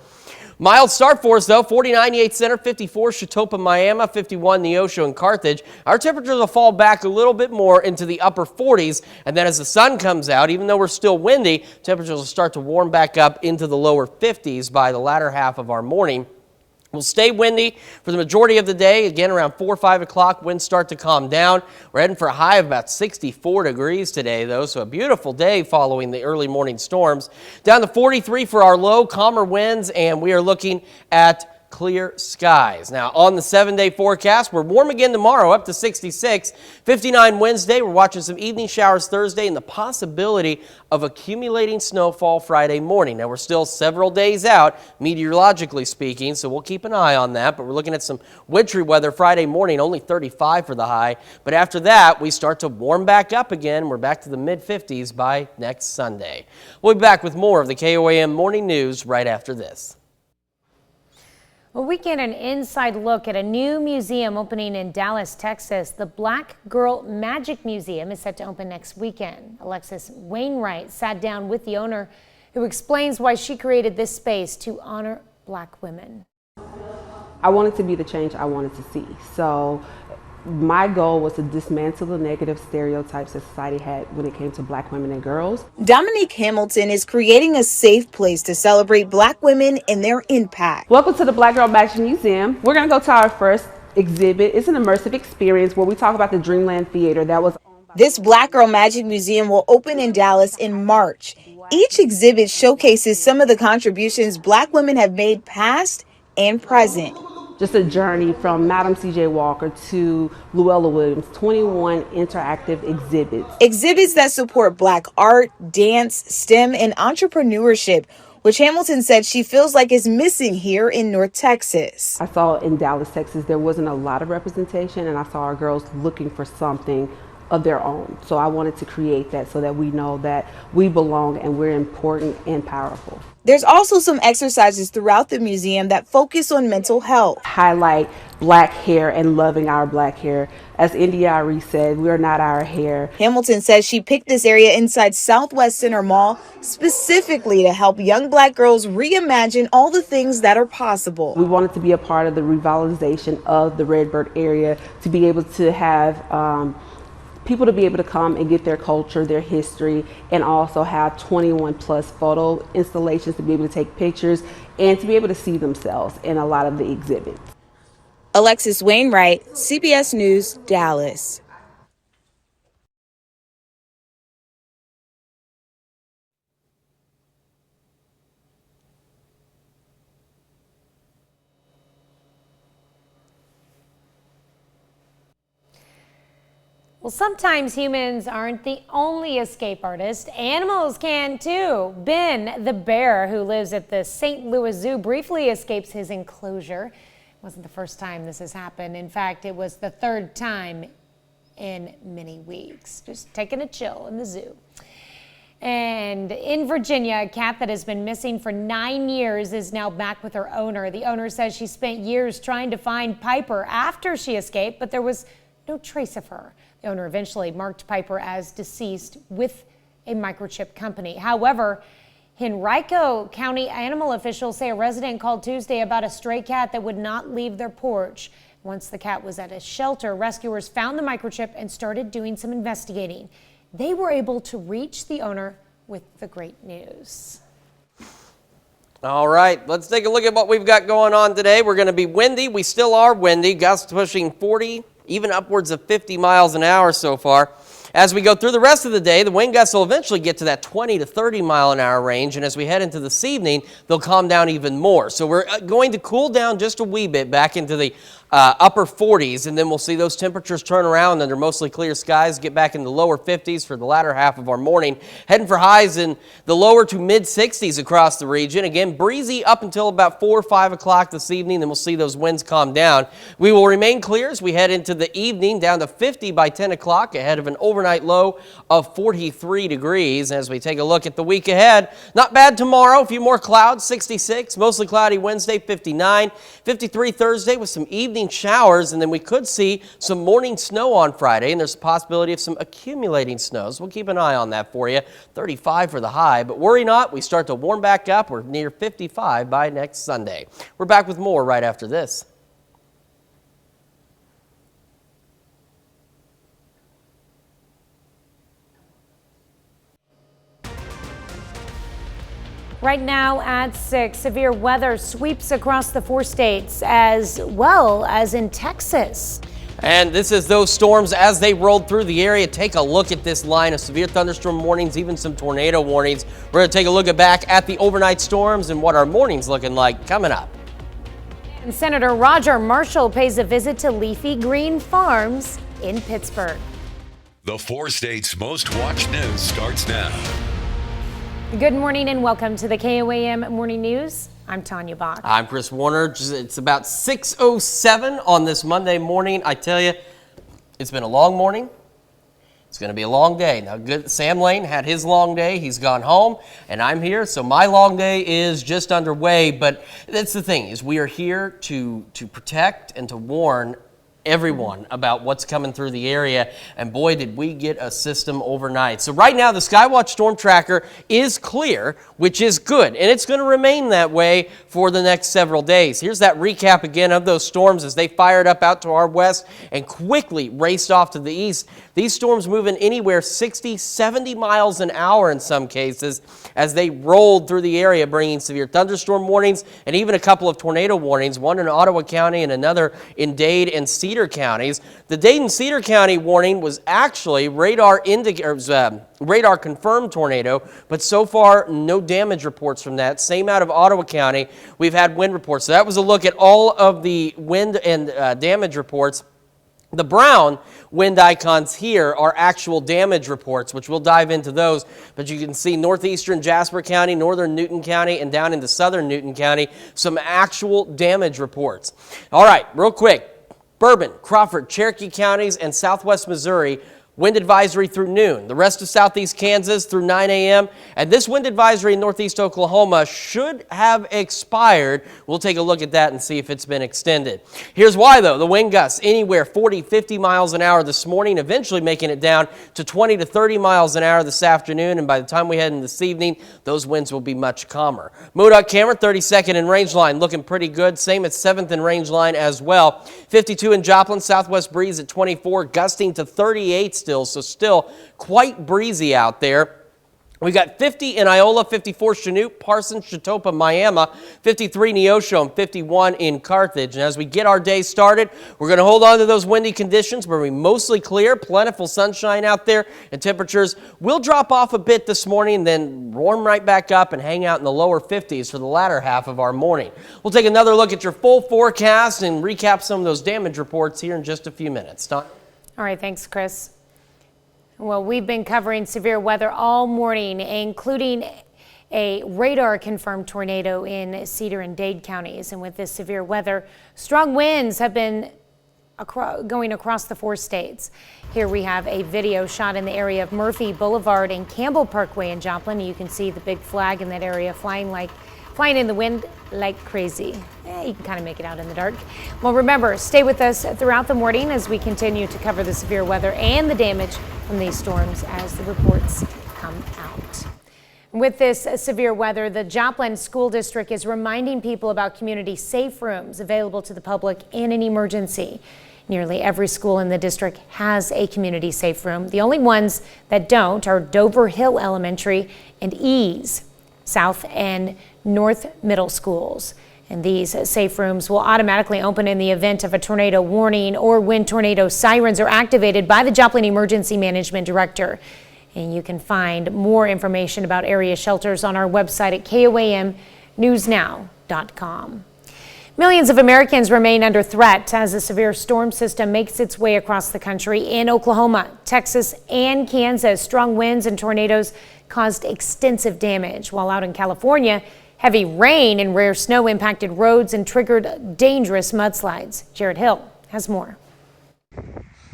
Mild start for us, though. 49 Yates Center, 54 Chetopa, Miami, 51 Neosho and Carthage. Our temperatures will fall back a little bit more into the upper 40s, and then as the sun comes out, even though we're still windy, temperatures will start to warm back up into the lower 50s by the latter half of our morning. We'll stay windy for the majority of the day. Again, around 4 or 5 o'clock, winds start to calm down. We're heading for a high of about 64 degrees today, though, so a beautiful day following the early morning storms. Down to 43 for our low, calmer winds, and we are looking at clear skies. Now, on the 7-day forecast, we're warm again tomorrow, up to 66. 59 Wednesday. We're watching some evening showers Thursday and the possibility of accumulating snowfall Friday morning. Now, we're still several days out, meteorologically speaking, so we'll keep an eye on that. But we're looking at some wintry weather Friday morning, only 35 for the high. But after that, we start to warm back up again. We're back to the mid-50s by next Sunday. We'll be back with more of the KOAM Morning News right after this. Well, we get an inside look at a new museum opening in Dallas, Texas. The Black Girl Magic Museum is set to open next weekend. Alexis Wainwright sat down with the owner, who explains why she created this space to honor Black women. I wanted to be the change I wanted to see. So my goal was to dismantle the negative stereotypes that society had when it came to Black women and girls. Dominique Hamilton is creating a safe place to celebrate Black women and their impact. Welcome to the Black Girl Magic Museum. We're going to go to our first exhibit. It's an immersive experience where we talk about the Dreamland Theater that was owned by... This Black Girl Magic Museum will open in Dallas in March. Each exhibit showcases some of the contributions Black women have made past and present. Just a journey from Madam C.J. Walker to Luella Williams, 21 interactive exhibits. Exhibits that support Black art, dance, STEM, and entrepreneurship, which Hamilton said she feels like is missing here in North Texas. I saw in Dallas, Texas, there wasn't a lot of representation, and I saw our girls looking for something of their own. So I wanted to create that so that we know that we belong and we're important and powerful. There's also some exercises throughout the museum that focus on mental health. Highlight Black hair and loving our Black hair. As India Ari said, we're not our hair. Hamilton says she picked this area inside Southwest Center Mall specifically to help young Black girls reimagine all the things that are possible. We wanted to be a part of the revitalization of the Redbird area, to be able to have people to be able to come and get their culture, their history, and also have 21 plus photo installations to be able to take pictures and to be able to see themselves in a lot of the exhibits. Alexis Wainwright, CBS News, Dallas. Well, sometimes humans aren't the only escape artists. Animals can too. Ben, the bear who lives at the St. Louis Zoo, briefly escapes his enclosure. It wasn't the first time this has happened. In fact, it was the third time in many weeks. Just taking a chill in the zoo. And in Virginia, a cat that has been missing for 9 years is now back with her owner. The owner says she spent years trying to find Piper after she escaped, but there was no trace of her. The owner eventually marked Piper as deceased with a microchip company. However, Henrico County animal officials say a resident called Tuesday about a stray cat that would not leave their porch. Once the cat was at a shelter, rescuers found the microchip and started doing some investigating. They were able to reach the owner with the great news. All right, let's take a look at what we've got going on today. We're going to be windy. We still are windy. Gusts pushing 40, even upwards of 50 miles an hour so far. As we go through the rest of the day, the wind gusts will eventually get to that 20 to 30 mile an hour range. And as we head into this evening, they'll calm down even more. So we're going to cool down just a wee bit back into the upper 40s, and then we'll see those temperatures turn around under mostly clear skies, get back in the lower 50s for the latter half of our morning, heading for highs in the lower to mid 60s across the region. Again, breezy up until about 4 or 5 o'clock this evening, then we'll see those winds calm down. We will remain clear as we head into the evening, down to 50 by 10 o'clock, ahead of an overnight low of 43 degrees. As we take a look at the week ahead, not bad tomorrow, a few more clouds, 66, mostly cloudy Wednesday, 59, 53 Thursday with some evening showers, and then we could see some morning snow on Friday, and there's a possibility of some accumulating snows. We'll keep an eye on that for you. 35 for the high, but worry not, we start to warm back up. We're near 55 by next Sunday. We're back with more right after this. Right now at 6, severe weather sweeps across the 4 states as well as in Texas. And this is those storms as they rolled through the area. Take a look at this line of severe thunderstorm warnings, even some tornado warnings. We're going to take a look back at the overnight storms and what our morning's looking like coming up. And Senator Roger Marshall pays a visit to Leafy Green Farms in Pittsburgh. The 4 states' most watched news starts now. Good morning and welcome to the KOAM Morning News. I'm Tanya Bach. I'm Chris Warner. It's about 6:07 on this Monday morning. I tell you, it's been a long morning. It's going to be a long day. Now, good. Sam Lane had his long day. He's gone home, and I'm here. So my long day is just underway. But that's the thing, is we are here to protect and to warn everyone about what's coming through the area, and boy did we get a system overnight. So right now the Skywatch Storm Tracker is clear, which is good, and it's going to remain that way for the next several days. Here's that recap again of those storms as they fired up out to our west and quickly raced off to the east. These storms moving anywhere 60, 70 miles an hour in some cases as they rolled through the area, bringing severe thunderstorm warnings and even a couple of tornado warnings, one in Ottawa County and another in Dade and Cedar counties. The Dade and Cedar County warning was actually radar confirmed tornado, but so far no damage reports from that. Same out of Ottawa County. We've had wind reports. So that was a look at all of the wind and damage reports. The brown wind icons here are actual damage reports, which we'll dive into those. But you can see northeastern Jasper County, northern Newton County, and down into southern Newton County, some actual damage reports. All right, real quick. Bourbon, Crawford, Cherokee counties, and southwest Missouri, wind advisory through noon. The rest of southeast Kansas through 9 a.m. And this wind advisory in northeast Oklahoma should have expired. We'll take a look at that and see if it's been extended. Here's why, though. The wind gusts anywhere 40, 50 miles an hour this morning, eventually making it down to 20 to 30 miles an hour this afternoon. And by the time we head in this evening, those winds will be much calmer. MoDOT camera, 32nd in range line, looking pretty good. Same at 7th in range line as well. 52 in Joplin, southwest breeze at 24, gusting to 38 still, so still quite breezy out there. We got 50 in Iola, 54 Chinook, Parsons, Chetopa, Miami, 53 Neosho, and 51 in Carthage. And as we get our day started, we're going to hold on to those windy conditions where we mostly clear, plentiful sunshine out there, and temperatures will drop off a bit this morning, then warm right back up and hang out in the lower 50s for the latter half of our morning. We'll take another look at your full forecast and recap some of those damage reports here in just a few minutes. Don? All right, thanks, Chris. Well, we've been covering severe weather all morning, including a radar-confirmed tornado in Cedar and Dade counties. And with this severe weather, strong winds have been going across the 4 states. Here we have a video shot in the area of Murphy Boulevard and Campbell Parkway in Joplin. You can see the big flag in that area flying like flying in the wind like crazy. You can kind of make it out in the dark. Well, remember, stay with us throughout the morning as we continue to cover the severe weather and the damage from these storms as the reports come out. With this severe weather, the Joplin School District is reminding people about community safe rooms available to the public in an emergency. Nearly every school in the district has a community safe room. The only ones that don't are Dover Hill Elementary and Ease South and North Middle Schools. And these safe rooms will automatically open in the event of a tornado warning or when tornado sirens are activated by the Joplin Emergency Management Director. And you can find more information about area shelters on our website at KOAMnewsnow.com. Millions of Americans remain under threat as a severe storm system makes its way across the country. In Oklahoma, Texas, and Kansas, strong winds and tornadoes caused extensive damage, while out in California, heavy rain and rare snow impacted roads and triggered dangerous mudslides. Jared Hill has more.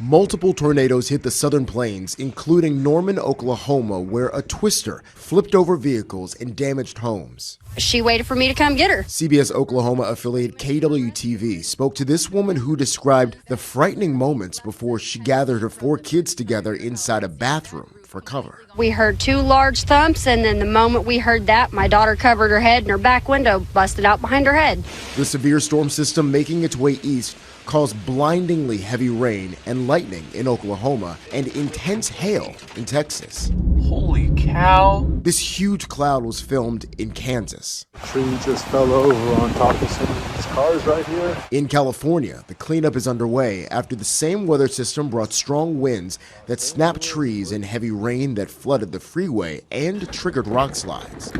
Multiple tornadoes hit the southern plains, including Norman, Oklahoma, where a twister flipped over vehicles and damaged homes. She waited for me to come get her. CBS Oklahoma affiliate KWTV spoke to this woman who described the frightening moments before she gathered her 4 kids together inside a bathroom for cover. We heard 2 large thumps, and then the moment we heard that, my daughter covered her head and her back window busted out behind her head. The severe storm system making its way east caused blindingly heavy rain and lightning in Oklahoma and intense hail in Texas. Holy cow. This huge cloud was filmed in Kansas. The tree just fell over on top of some of these cars right here. In California, the cleanup is underway after the same weather system brought strong winds that snapped trees and heavy rain that flooded the freeway and triggered rock slides.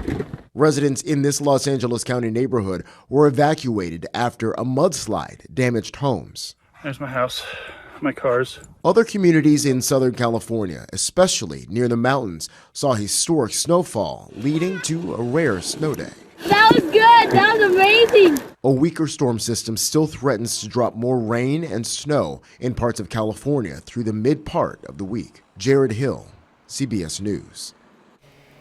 Residents in this Los Angeles County neighborhood were evacuated after a mudslide damaged homes. There's my house, my cars. Other communities in Southern California, especially near the mountains, saw historic snowfall, leading to a rare snow day. That was good. That was amazing. A weaker storm system still threatens to drop more rain and snow in parts of California through the mid part of the week. Jared Hill, CBS News.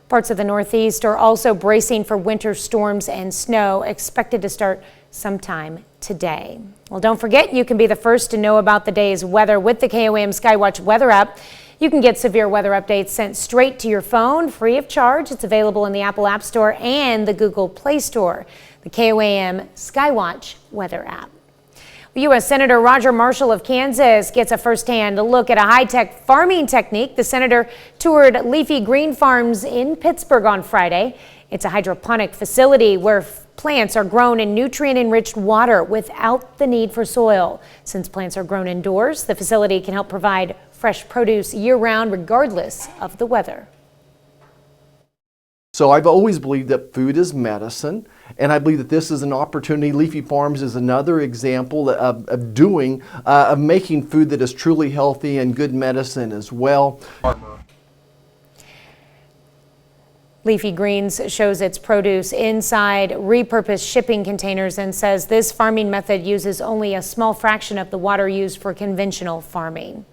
Parts of the Northeast are also bracing for winter storms and snow expected to start sometime today. Well, don't forget, you can be the first to know about the day's weather with the KOAM Skywatch weather app. You can get severe weather updates sent straight to your phone free of charge. It's available in the Apple App Store and the Google Play Store. The KOAM Skywatch weather app. U.S. Senator Roger Marshall of Kansas gets a first-hand look at a high-tech farming technique. The senator toured Leafy Green Farms in Pittsburgh on Friday. It's a hydroponic facility where plants are grown in nutrient-enriched water without the need for soil. Since plants are grown indoors, the facility can help provide fresh produce year-round regardless of the weather. So I've always believed that food is medicine, and I believe that this is an opportunity. Leafy Farms is another example of making food that is truly healthy and good medicine as well. Leafy Greens shows its produce inside repurposed shipping containers and says this farming method uses only a small fraction of the water used for conventional farming.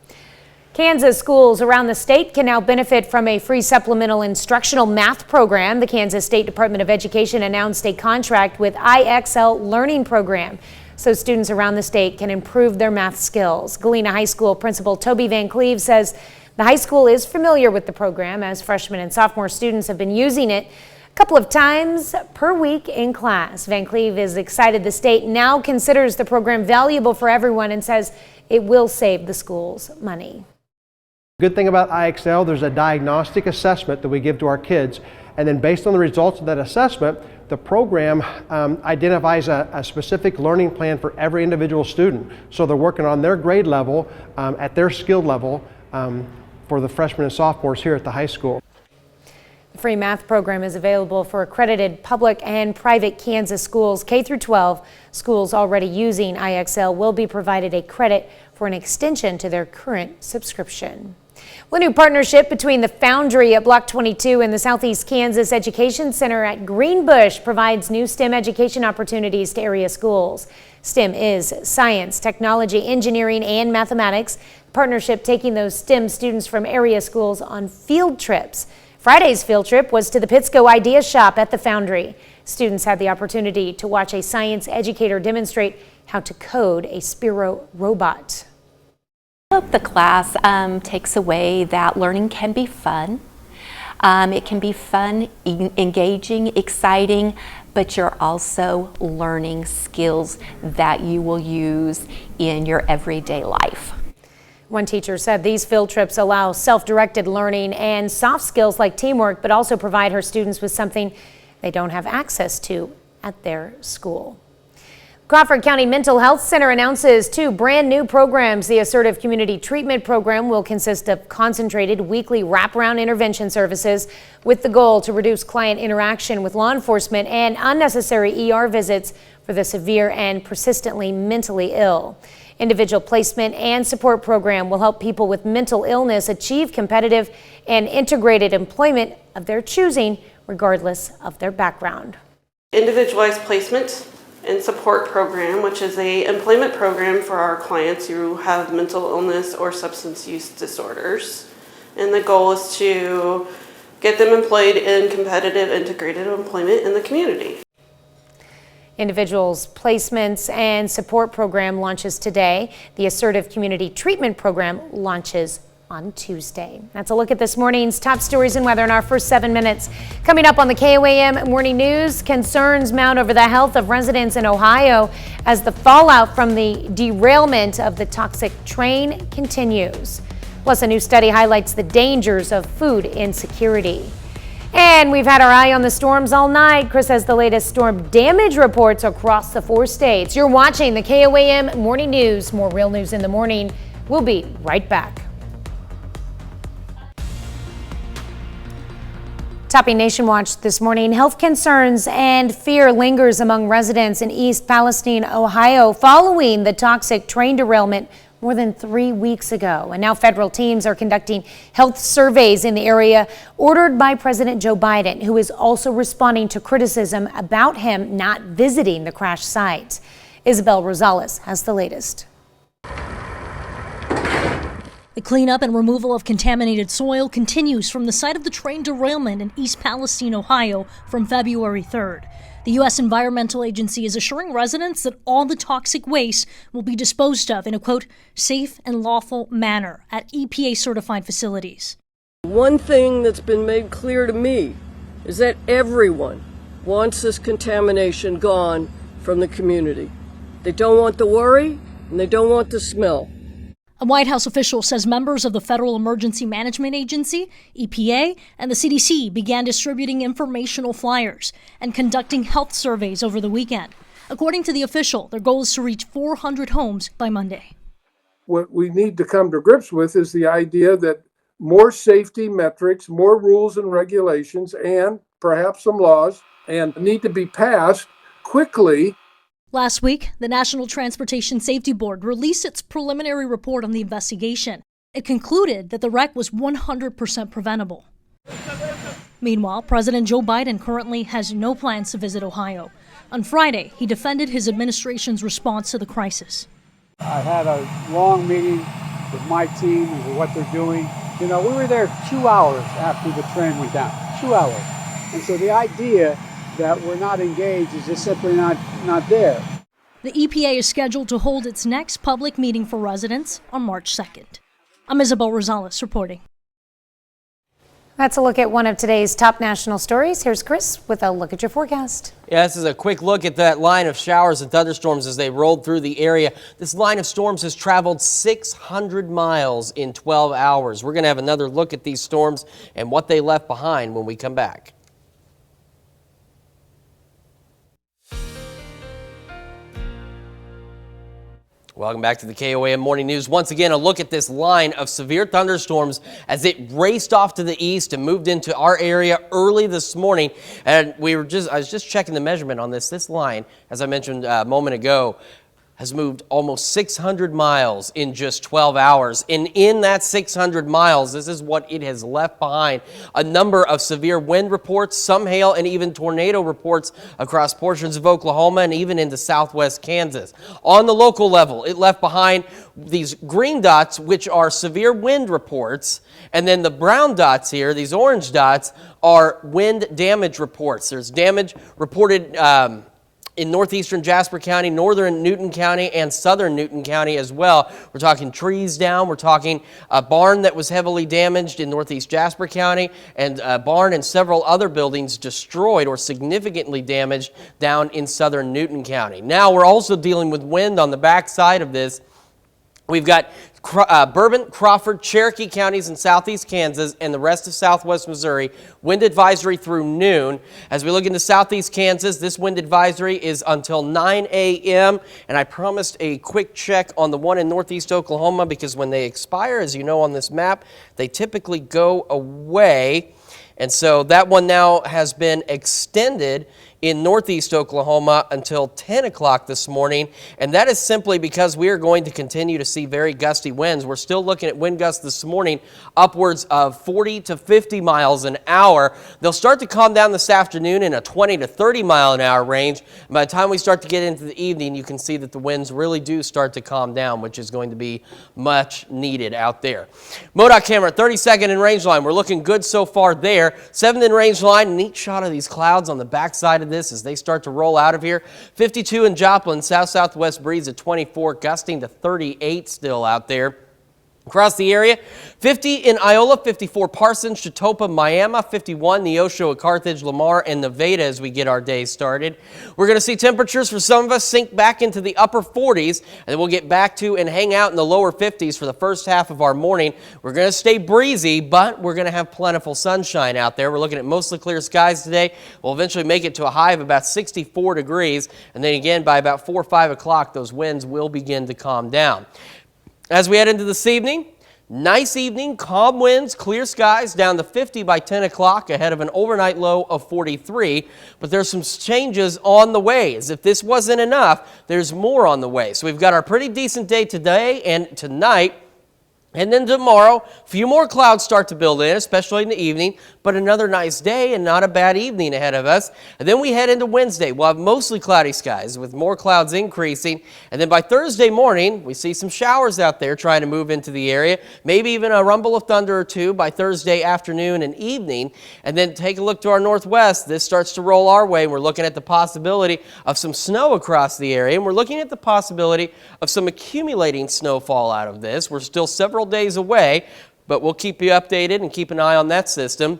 Kansas schools around the state can now benefit from a free supplemental instructional math program. The Kansas State Department of Education announced a contract with IXL Learning Program so students around the state can improve their math skills. Galena High School Principal Toby Van Cleve says the high school is familiar with the program as freshmen and sophomore students have been using it a couple of times per week in class. Van Cleve is excited the state now considers the program valuable for everyone and says it will save the schools money. Good thing about IXL, there's a diagnostic assessment that we give to our kids, and then based on the results of that assessment, the program identifies a specific learning plan for every individual student. So they're working on their grade level, at their skill level, for the freshmen and sophomores here at the high school. The free math program is available for accredited public and private Kansas schools. K through 12 schools already using IXL will be provided a credit for an extension to their current subscription. Well, a new partnership between the Foundry at Block 22 and the Southeast Kansas Education Center at Greenbush provides new STEM education opportunities to area schools. STEM is science, technology, engineering, and mathematics. Partnership taking those STEM students from area schools on field trips. Friday's field trip was to the Pittsco Idea Shop at the Foundry. Students had the opportunity to watch a science educator demonstrate how to code a Spiro robot. I hope the class takes away that learning can be fun. It can be fun, engaging, exciting, but you're also learning skills that you will use in your everyday life. One teacher said these field trips allow self-directed learning and soft skills like teamwork, but also provide her students with something they don't have access to at their school. Crawford County Mental Health Center announces 2 brand new programs. The Assertive Community Treatment Program will consist of concentrated weekly wraparound intervention services with the goal to reduce client interaction with law enforcement and unnecessary ER visits for the severe and persistently mentally ill. Individual placement and support program will help people with mental illness achieve competitive and integrated employment of their choosing, regardless of their background. Individualized placement and support program, which is a employment program for our clients who have mental illness or substance use disorders. And the goal is to get them employed in competitive integrated employment in the community. Individuals Placements and Support Program launches today. The Assertive Community Treatment Program launches on Tuesday. That's a look at this morning's top stories and weather in our first 7 minutes. Coming up on the KOAM Morning News, concerns mount over the health of residents in Ohio as the fallout from the derailment of the toxic train continues. Plus, a new study highlights the dangers of food insecurity. And we've had our eye on the storms all night. Chris has the latest storm damage reports across the 4 states. You're watching the KOAM Morning News. More real news in the morning. We'll be right back. Topping Nation Watch this morning, health concerns and fear lingers among residents in East Palestine, Ohio, following the toxic train derailment more than 3 weeks ago. And now federal teams are conducting health surveys in the area ordered by President Joe Biden, who is also responding to criticism about him not visiting the crash site. Isabel Rosales has the latest. The cleanup and removal of contaminated soil continues from the site of the train derailment in East Palestine, Ohio from February 3rd. The U.S. Environmental Agency is assuring residents that all the toxic waste will be disposed of in a, quote, safe and lawful manner at EPA-certified facilities. One thing that's been made clear to me is that everyone wants this contamination gone from the community. They don't want the worry and they don't want the smell. A White House official says members of the Federal Emergency Management Agency, EPA, and the CDC began distributing informational flyers and conducting health surveys over the weekend. According to the official, their goal is to reach 400 homes by Monday. What we need to come to grips with is the idea that more safety metrics, more rules and regulations, and perhaps some laws, and need to be passed quickly. Last week, the National Transportation Safety Board released its preliminary report on the investigation. It concluded that the wreck was 100% preventable. Meanwhile, President Joe Biden currently has no plans to visit Ohio. On Friday, he defended his administration's response to the crisis. I had a long meeting with my team and what they're doing. You know, we were there 2 hours after the train went down, 2 hours. And so the idea that we're not engaged is just simply not there. The EPA is scheduled to hold its next public meeting for residents on March 2nd. I'm Isabel Rosales reporting. That's a look at one of today's top national stories. Here's Chris with a look at your forecast. Yeah, this is a quick look at that line of showers and thunderstorms as they rolled through the area. This line of storms has traveled 600 miles in 12 hours. We're going to have another look at these storms and what they left behind when we come back. Welcome back to the KOAM Morning News. Once again, a look at this line of severe thunderstorms as it raced off to the east and moved into our area early this morning. And I was just checking the measurement on this. This line, as I mentioned a moment ago, has moved almost 600 miles in just 12 hours. And in that 600 miles, this is what it has left behind. A number of severe wind reports, some hail, and even tornado reports across portions of Oklahoma and even into southwest Kansas. On the local level, it left behind these green dots, which are severe wind reports, and then the brown dots here, these orange dots, are wind damage reports. There's damage reported in northeastern Jasper County, northern Newton County, and southern Newton County as well. We're talking trees down. We're talking a barn that was heavily damaged in northeast Jasper County, and a barn and several other buildings destroyed or significantly damaged down in southern Newton County. Now we're also dealing with wind on the backside of this. We've got Bourbon, Crawford, Cherokee counties in southeast Kansas and the rest of southwest Missouri. Wind advisory through noon. As we look into southeast Kansas, this wind advisory is until 9 a.m. And I promised a quick check on the one in northeast Oklahoma because when they expire, as you know on this map, they typically go away. And so that one now has been extended in northeast Oklahoma until 10 o'clock this morning, and that is simply because we are going to continue to see very gusty winds. We're still looking at wind gusts this morning upwards of 40 to 50 miles an hour. They'll start to calm down this afternoon in a 20 to 30 mile an hour range. And by the time we start to get into the evening, you can see that the winds really do start to calm down, which is going to be much needed out there. MoDOT camera, 32nd in range line. We're looking good so far there. 7th in range line. Neat shot of these clouds on the backside of this as they start to roll out of here. 52 in Joplin, south-southwest breeze at 24, gusting to 38 still out there. Across the area, 50 in Iola, 54 Parsons, Chetopa, Miami, 51 Neosho, Carthage, Lamar, and Nevada as we get our day started. We're going to see temperatures for some of us sink back into the upper 40s, and then we'll get back to and hang out in the lower 50s for the first half of our morning. We're going to stay breezy, but we're going to have plentiful sunshine out there. We're looking at mostly clear skies today. We'll eventually make it to a high of about 64 degrees, and then again by about 4 or 5 o'clock, those winds will begin to calm down. As we head into this evening, nice evening, calm winds, clear skies, down to 50 by 10 o'clock ahead of an overnight low of 43. But there's some changes on the way. As if this wasn't enough, there's more on the way. So we've got our pretty decent day today and tonight. And then tomorrow, a few more clouds start to build in, especially in the evening, but another nice day and not a bad evening ahead of us. And then we head into Wednesday. We'll have mostly cloudy skies with more clouds increasing. And then by Thursday morning, we see some showers out there trying to move into the area, maybe even a rumble of thunder or two by Thursday afternoon and evening. And then take a look to our northwest. This starts to roll our way. We're looking at the possibility of some snow across the area, and we're looking at the possibility of some accumulating snowfall out of this. We're still several days away, but we'll keep you updated and keep an eye on that system.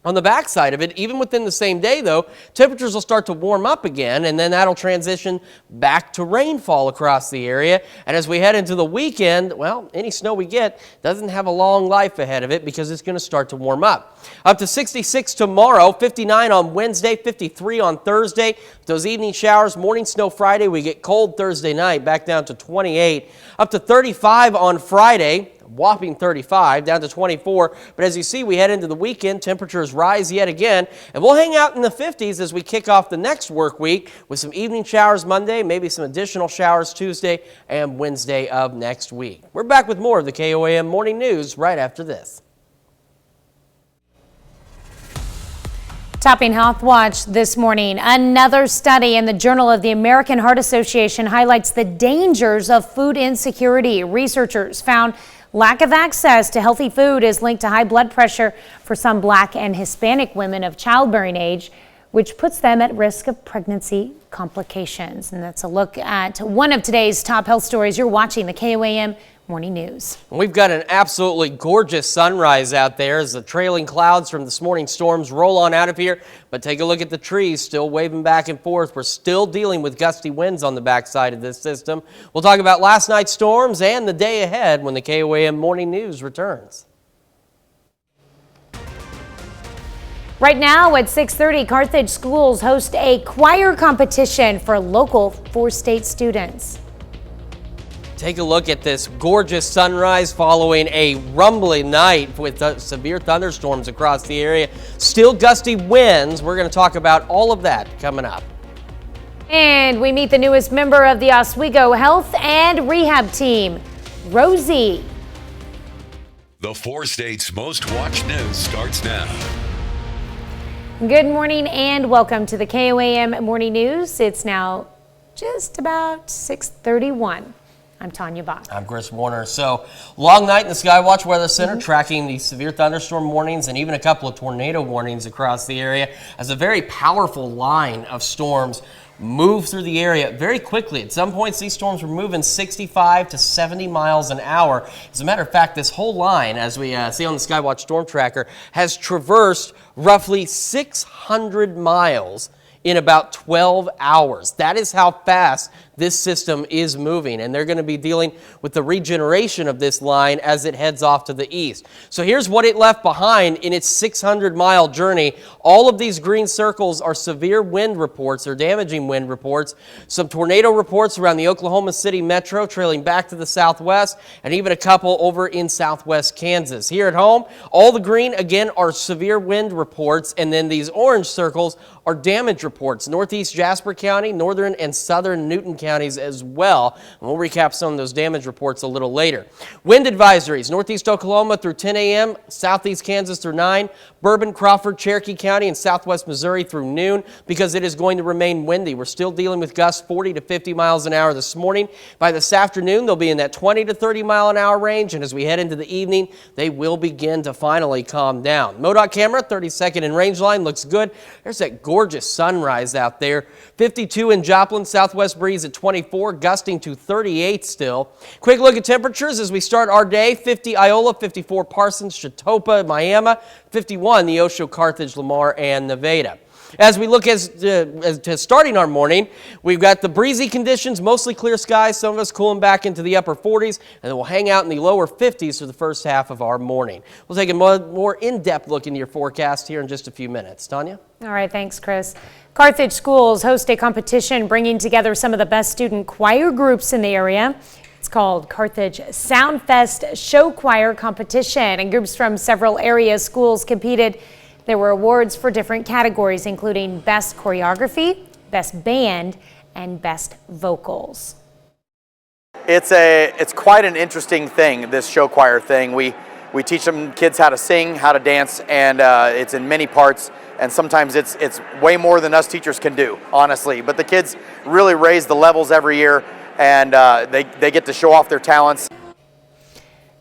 On the backside of it, even within the same day, though, temperatures will start to warm up again, and then that'll transition back to rainfall across the area. And as we head into the weekend, well, any snow we get doesn't have a long life ahead of it because it's going to start to warm up. Up to 66 tomorrow, 59 on Wednesday, 53 on Thursday. Those evening showers, morning snow Friday. We get cold Thursday night, back down to 28. Up to 35 on Friday. Whopping 35, down to 24. But as you see, we head into the weekend, temperatures rise yet again, and we'll hang out in the 50s as we kick off the next work week with some evening showers Monday, maybe some additional showers Tuesday and Wednesday of next week. We're back with more of the KOAM Morning News right after this. Topping Health Watch this morning, another study in the Journal of the American Heart Association highlights the dangers of food insecurity. Researchers found lack of access to healthy food is linked to high blood pressure for some Black and Hispanic women of childbearing age, which puts them at risk of pregnancy complications. And that's a look at one of today's top health stories. You're watching the KOAM Morning News. We've got an absolutely gorgeous sunrise out there as the trailing clouds from this morning's storms roll on out of here. But take a look at the trees still waving back and forth. We're still dealing with gusty winds on the backside of this system. We'll talk about last night's storms and the day ahead when the KOAM Morning News returns. Right now at 6:30, Carthage schools host a choir competition for local 4-state students. Take a look at this gorgeous sunrise following a rumbling night with severe thunderstorms across the area. Still gusty winds. We're going to talk about all of that coming up. And we meet the newest member of the Oswego Health and Rehab team, Rosie. The 4 states' most watched news starts now. Good morning and welcome to the KOAM Morning News. It's now just about 6:31. I'm Tanya Bach. I'm Chris Warner. So, long night in the Skywatch Weather Center, tracking the severe thunderstorm warnings and even a couple of tornado warnings across the area as a very powerful line of storms move through the area very quickly. At some points, these storms were moving 65 to 70 miles an hour. As a matter of fact, this whole line, as we see on the Skywatch Storm Tracker, has traversed roughly 600 miles in about 12 hours. That is how fast this system is moving, and they're going to be dealing with the regeneration of this line as it heads off to the east. So here's what it left behind in its 600-mile journey. All of these green circles are severe wind reports or damaging wind reports. Some tornado reports around the Oklahoma City metro trailing back to the southwest, and even a couple over in southwest Kansas. Here at home, all the green, again, are severe wind reports, and then these orange circles are damage reports. Northeast Jasper County, northern and southern Newton counties as well. And we'll recap some of those damage reports a little later. Wind advisories, northeast Oklahoma through 10 a.m., southeast Kansas through 9, Bourbon, Crawford, Cherokee County, and southwest Missouri through noon because it is going to remain windy. We're still dealing with gusts 40 to 50 miles an hour this morning. By this afternoon, they'll be in that 20 to 30 mile an hour range, and as we head into the evening, they will begin to finally calm down. MoDOT camera, 32nd and range line, looks good. There's that gorgeous sunrise out there. 52 in Joplin, southwest breeze at 24, gusting to 38 still. Quick look at temperatures as we start our day. 50 Iola, 54 Parsons, Chautauqua, Miami, 51 Neosho, Carthage, Lamar, and Nevada. As we look as to starting our morning, we've got the breezy conditions, mostly clear skies, some of us cooling back into the upper 40s, and then we'll hang out in the lower 50s for the first half of our morning. We'll take a more in-depth look into your forecast here in just a few minutes. Tanya? All right, thanks, Chris. Carthage schools host a competition bringing together some of the best student choir groups in the area. It's called Carthage Soundfest Show Choir Competition, and groups from several area schools competed. There were awards for different categories, including Best Choreography, Best Band, and Best Vocals. It's quite an interesting thing, this show choir thing. We teach them kids how to sing, how to dance, and it's in many parts. And sometimes it's way more than us teachers can do, honestly. But the kids really raise the levels every year, and they get to show off their talents.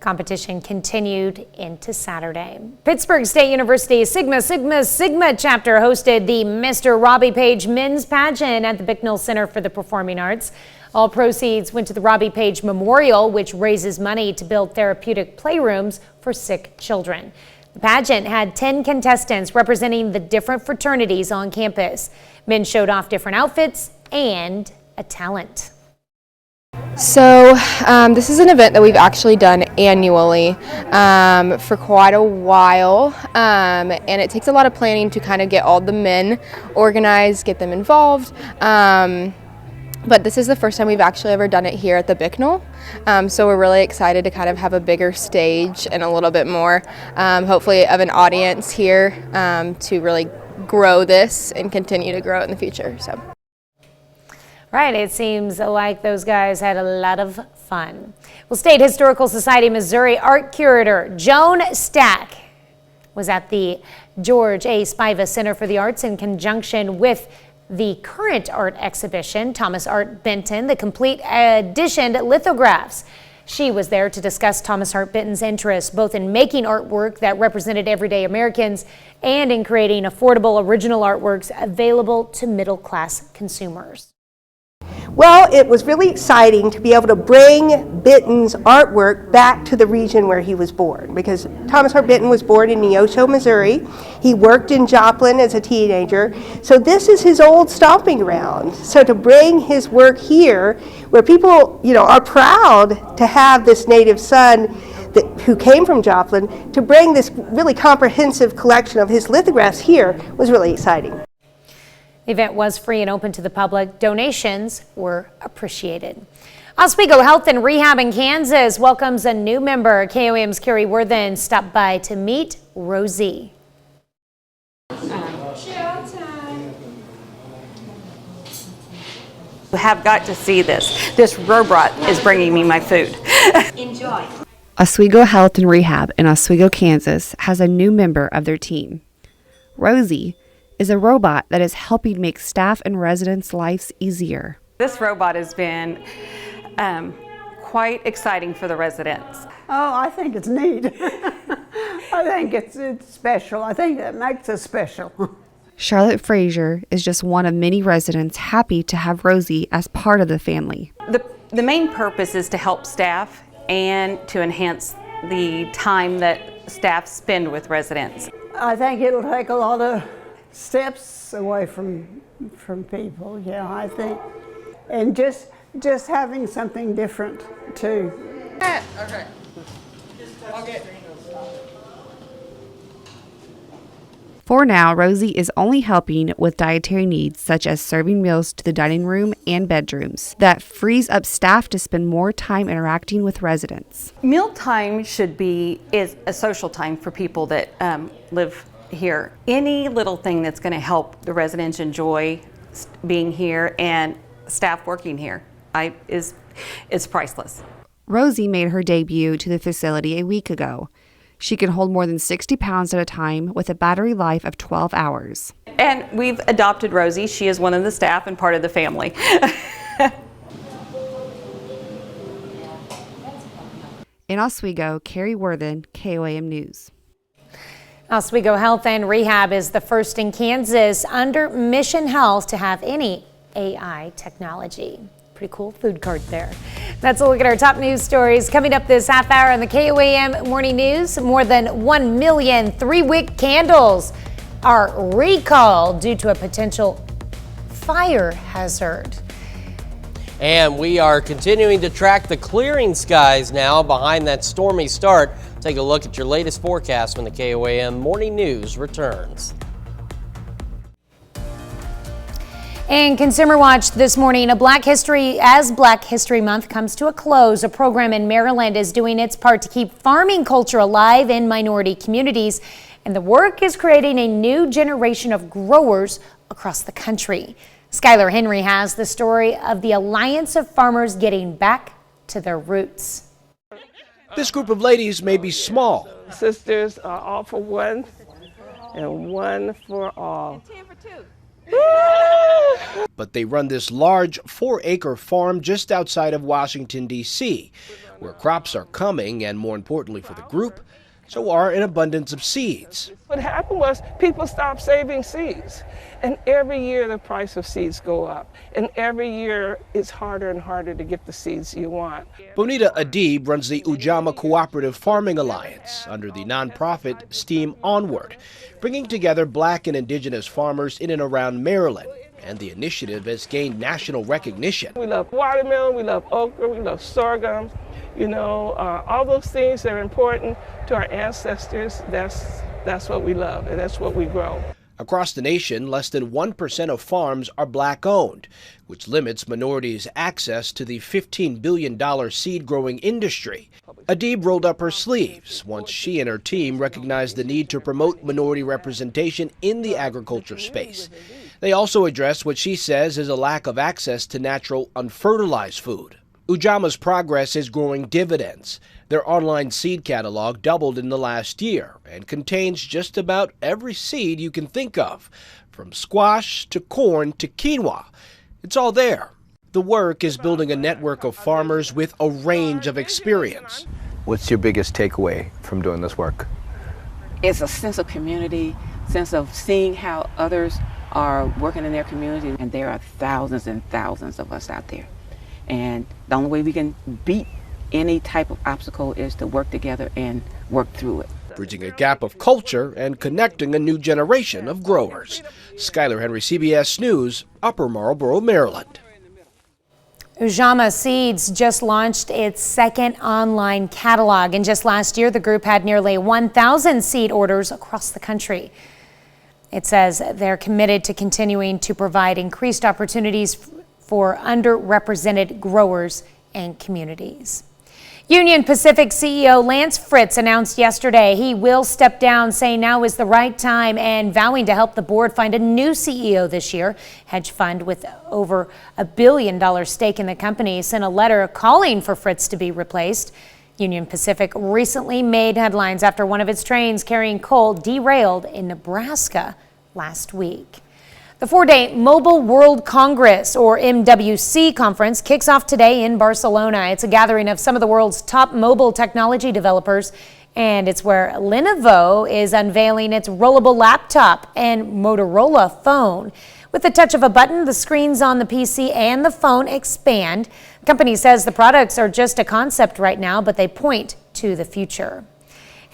Competition continued into Saturday. Pittsburgh State University Sigma chapter hosted the Mr. Robbie Page Men's Pageant at the Bicknell Center for the Performing Arts. All proceeds went to the Robbie Page Memorial, which raises money to build therapeutic playrooms for sick children. The pageant had 10 contestants representing the different fraternities on campus. Men showed off different outfits and a talent. So this is an event that we've actually done annually for quite a while, and it takes a lot of planning to kind of get all the men organized, get them involved. But this is the first time we've actually ever done it here at the Bicknell, so we're really excited to kind of have a bigger stage and a little bit more, hopefully, of an audience here to really grow this and continue to grow it in the future. So. Right, it seems like those guys had a lot of fun. Well, State Historical Society Missouri art curator Joan Stack was at the George A. Spiva Center for the Arts in conjunction with the current art exhibition, Thomas Hart Benton, the complete edition lithographs. She was there to discuss Thomas Hart Benton's interest both in making artwork that represented everyday Americans and in creating affordable original artworks available to middle-class consumers. Well, it was really exciting to be able to bring Benton's artwork back to the region where he was born, because Thomas Hart Benton was born in Neosho, Missouri. He worked in Joplin as a teenager, so this is his old stomping ground. So to bring his work here, where people, are proud to have this native son who came from Joplin, to bring this really comprehensive collection of his lithographs here was really exciting. The event was free and open to the public. Donations were appreciated. Oswego Health and Rehab in Kansas welcomes a new member. KOAM's Carrie Worthen stopped by to meet Rosie. You have got to see this. This robot is bringing me my food. Enjoy. Oswego Health and Rehab in Oswego, Kansas has a new member of their team. Rosie is a robot that is helping make staff and residents' lives easier. This robot has been quite exciting for the residents. Oh, I think it's neat. I think it's special. I think that makes us special. Charlotte Frazier is just one of many residents happy to have Rosie as part of the family. The main purpose is to help staff and to enhance the time that staff spend with residents. I think it'll take a lot of steps away from people, yeah, I think. And just having something different too. Okay. For now, Rosie is only helping with dietary needs such as serving meals to the dining room and bedrooms. That frees up staff to spend more time interacting with residents. Mealtime is a social time for people that live here. Any little thing that's going to help the residents enjoy being here and staff working here is priceless. Rosie made her debut to the facility a week ago. She can hold more than 60 pounds at a time with a battery life of 12 hours. And we've adopted Rosie. She is one of the staff and part of the family. In Oswego, Carrie Worthen, KOAM News. Oswego Health and Rehab is the first in Kansas under Mission Health to have any AI technology. Pretty cool food cart there. That's a look at our top news stories coming up this half hour on the KOAM Morning News. More than 1 million 3-wick candles are recalled due to a potential fire hazard. And we are continuing to track the clearing skies now behind that stormy start. Take a look at your latest forecast when the KOAM Morning News returns. And Consumer Watch this morning, Black History Month comes to a close, a program in Maryland is doing its part to keep farming culture alive in minority communities. And the work is creating a new generation of growers across the country. Skylar Henry has the story of the Alliance of Farmers getting back to their roots. This group of ladies may be small. Sisters are all for one and one for all. But they run this large 4-acre farm just outside of Washington, D.C., where crops are coming, and more importantly for the group, so are an abundance of seeds. What happened was people stopped saving seeds, and every year the price of seeds go up, and every year it's harder and harder to get the seeds you want. Bonita Adib runs the Ujamaa Cooperative Farming Alliance under the nonprofit STEAM Onward, bringing together Black and Indigenous farmers in and around Maryland. And the initiative has gained national recognition. We love watermelon, we love okra, we love sorghum, all those things that are important to our ancestors. That's what we love, and that's what we grow. Across the nation, less than 1% of farms are Black-owned, which limits minorities' access to the $15 billion seed-growing industry. Adib rolled up her sleeves once she and her team recognized the need to promote minority representation in the agriculture space. They also address what she says is a lack of access to natural, unfertilized food. Ujama's progress is growing dividends. Their online seed catalog doubled in the last year and contains just about every seed you can think of, from squash to corn to quinoa. It's all there. The work is building a network of farmers with a range of experience. What's your biggest takeaway from doing this work? It's a sense of community, sense of seeing how others are working in their community, and there are thousands and thousands of us out there. And the only way we can beat any type of obstacle is to work together and work through it. Bridging a gap of culture and connecting a new generation of growers. Skylar Henry, CBS News, Upper Marlboro, Maryland. Ujamaa Seeds just launched its second online catalog, and just last year the group had nearly 1,000 seed orders across the country. It says they're committed to continuing to provide increased opportunities for underrepresented growers and communities. Union Pacific CEO Lance Fritz announced yesterday he will step down, saying now is the right time and vowing to help the board find a new CEO this year. Hedge fund with over $1 billion stake in the company sent a letter calling for Fritz to be replaced. Union Pacific recently made headlines after one of its trains carrying coal derailed in Nebraska last week. The 4-day Mobile World Congress, or MWC conference, kicks off today in Barcelona. It's a gathering of some of the world's top mobile technology developers, and it's where Lenovo is unveiling its rollable laptop and Motorola phone. With the touch of a button, the screens on the PC and the phone expand. The company says the products are just a concept right now, but they point to the future.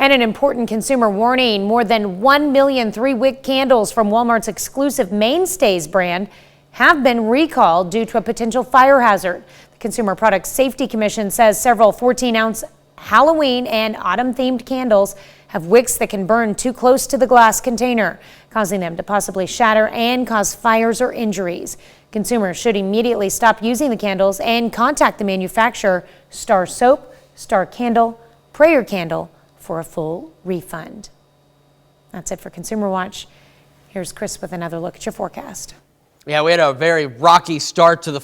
And an important consumer warning, more than 1 million 3-wick candles from Walmart's exclusive Mainstays brand have been recalled due to a potential fire hazard. The Consumer Product Safety Commission says several 14-ounce Halloween and autumn-themed candles have wicks that can burn too close to the glass container, causing them to possibly shatter and cause fires or injuries. Consumers should immediately stop using the candles and contact the manufacturer, Star Soap, Star Candle, Prayer Candle, for a full refund. That's it for Consumer Watch. Here's Chris with another look at your forecast. Yeah, we had a very rocky start to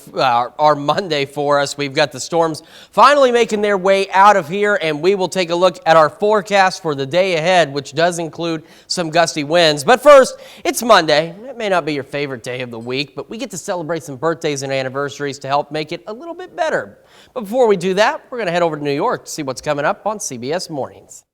our Monday for us. We've got the storms finally making their way out of here, and we will take a look at our forecast for the day ahead, which does include some gusty winds. But first, it's Monday. It may not be your favorite day of the week, but we get to celebrate some birthdays and anniversaries to help make it a little bit better. But before we do that, we're going to head over to New York to see what's coming up on CBS Mornings.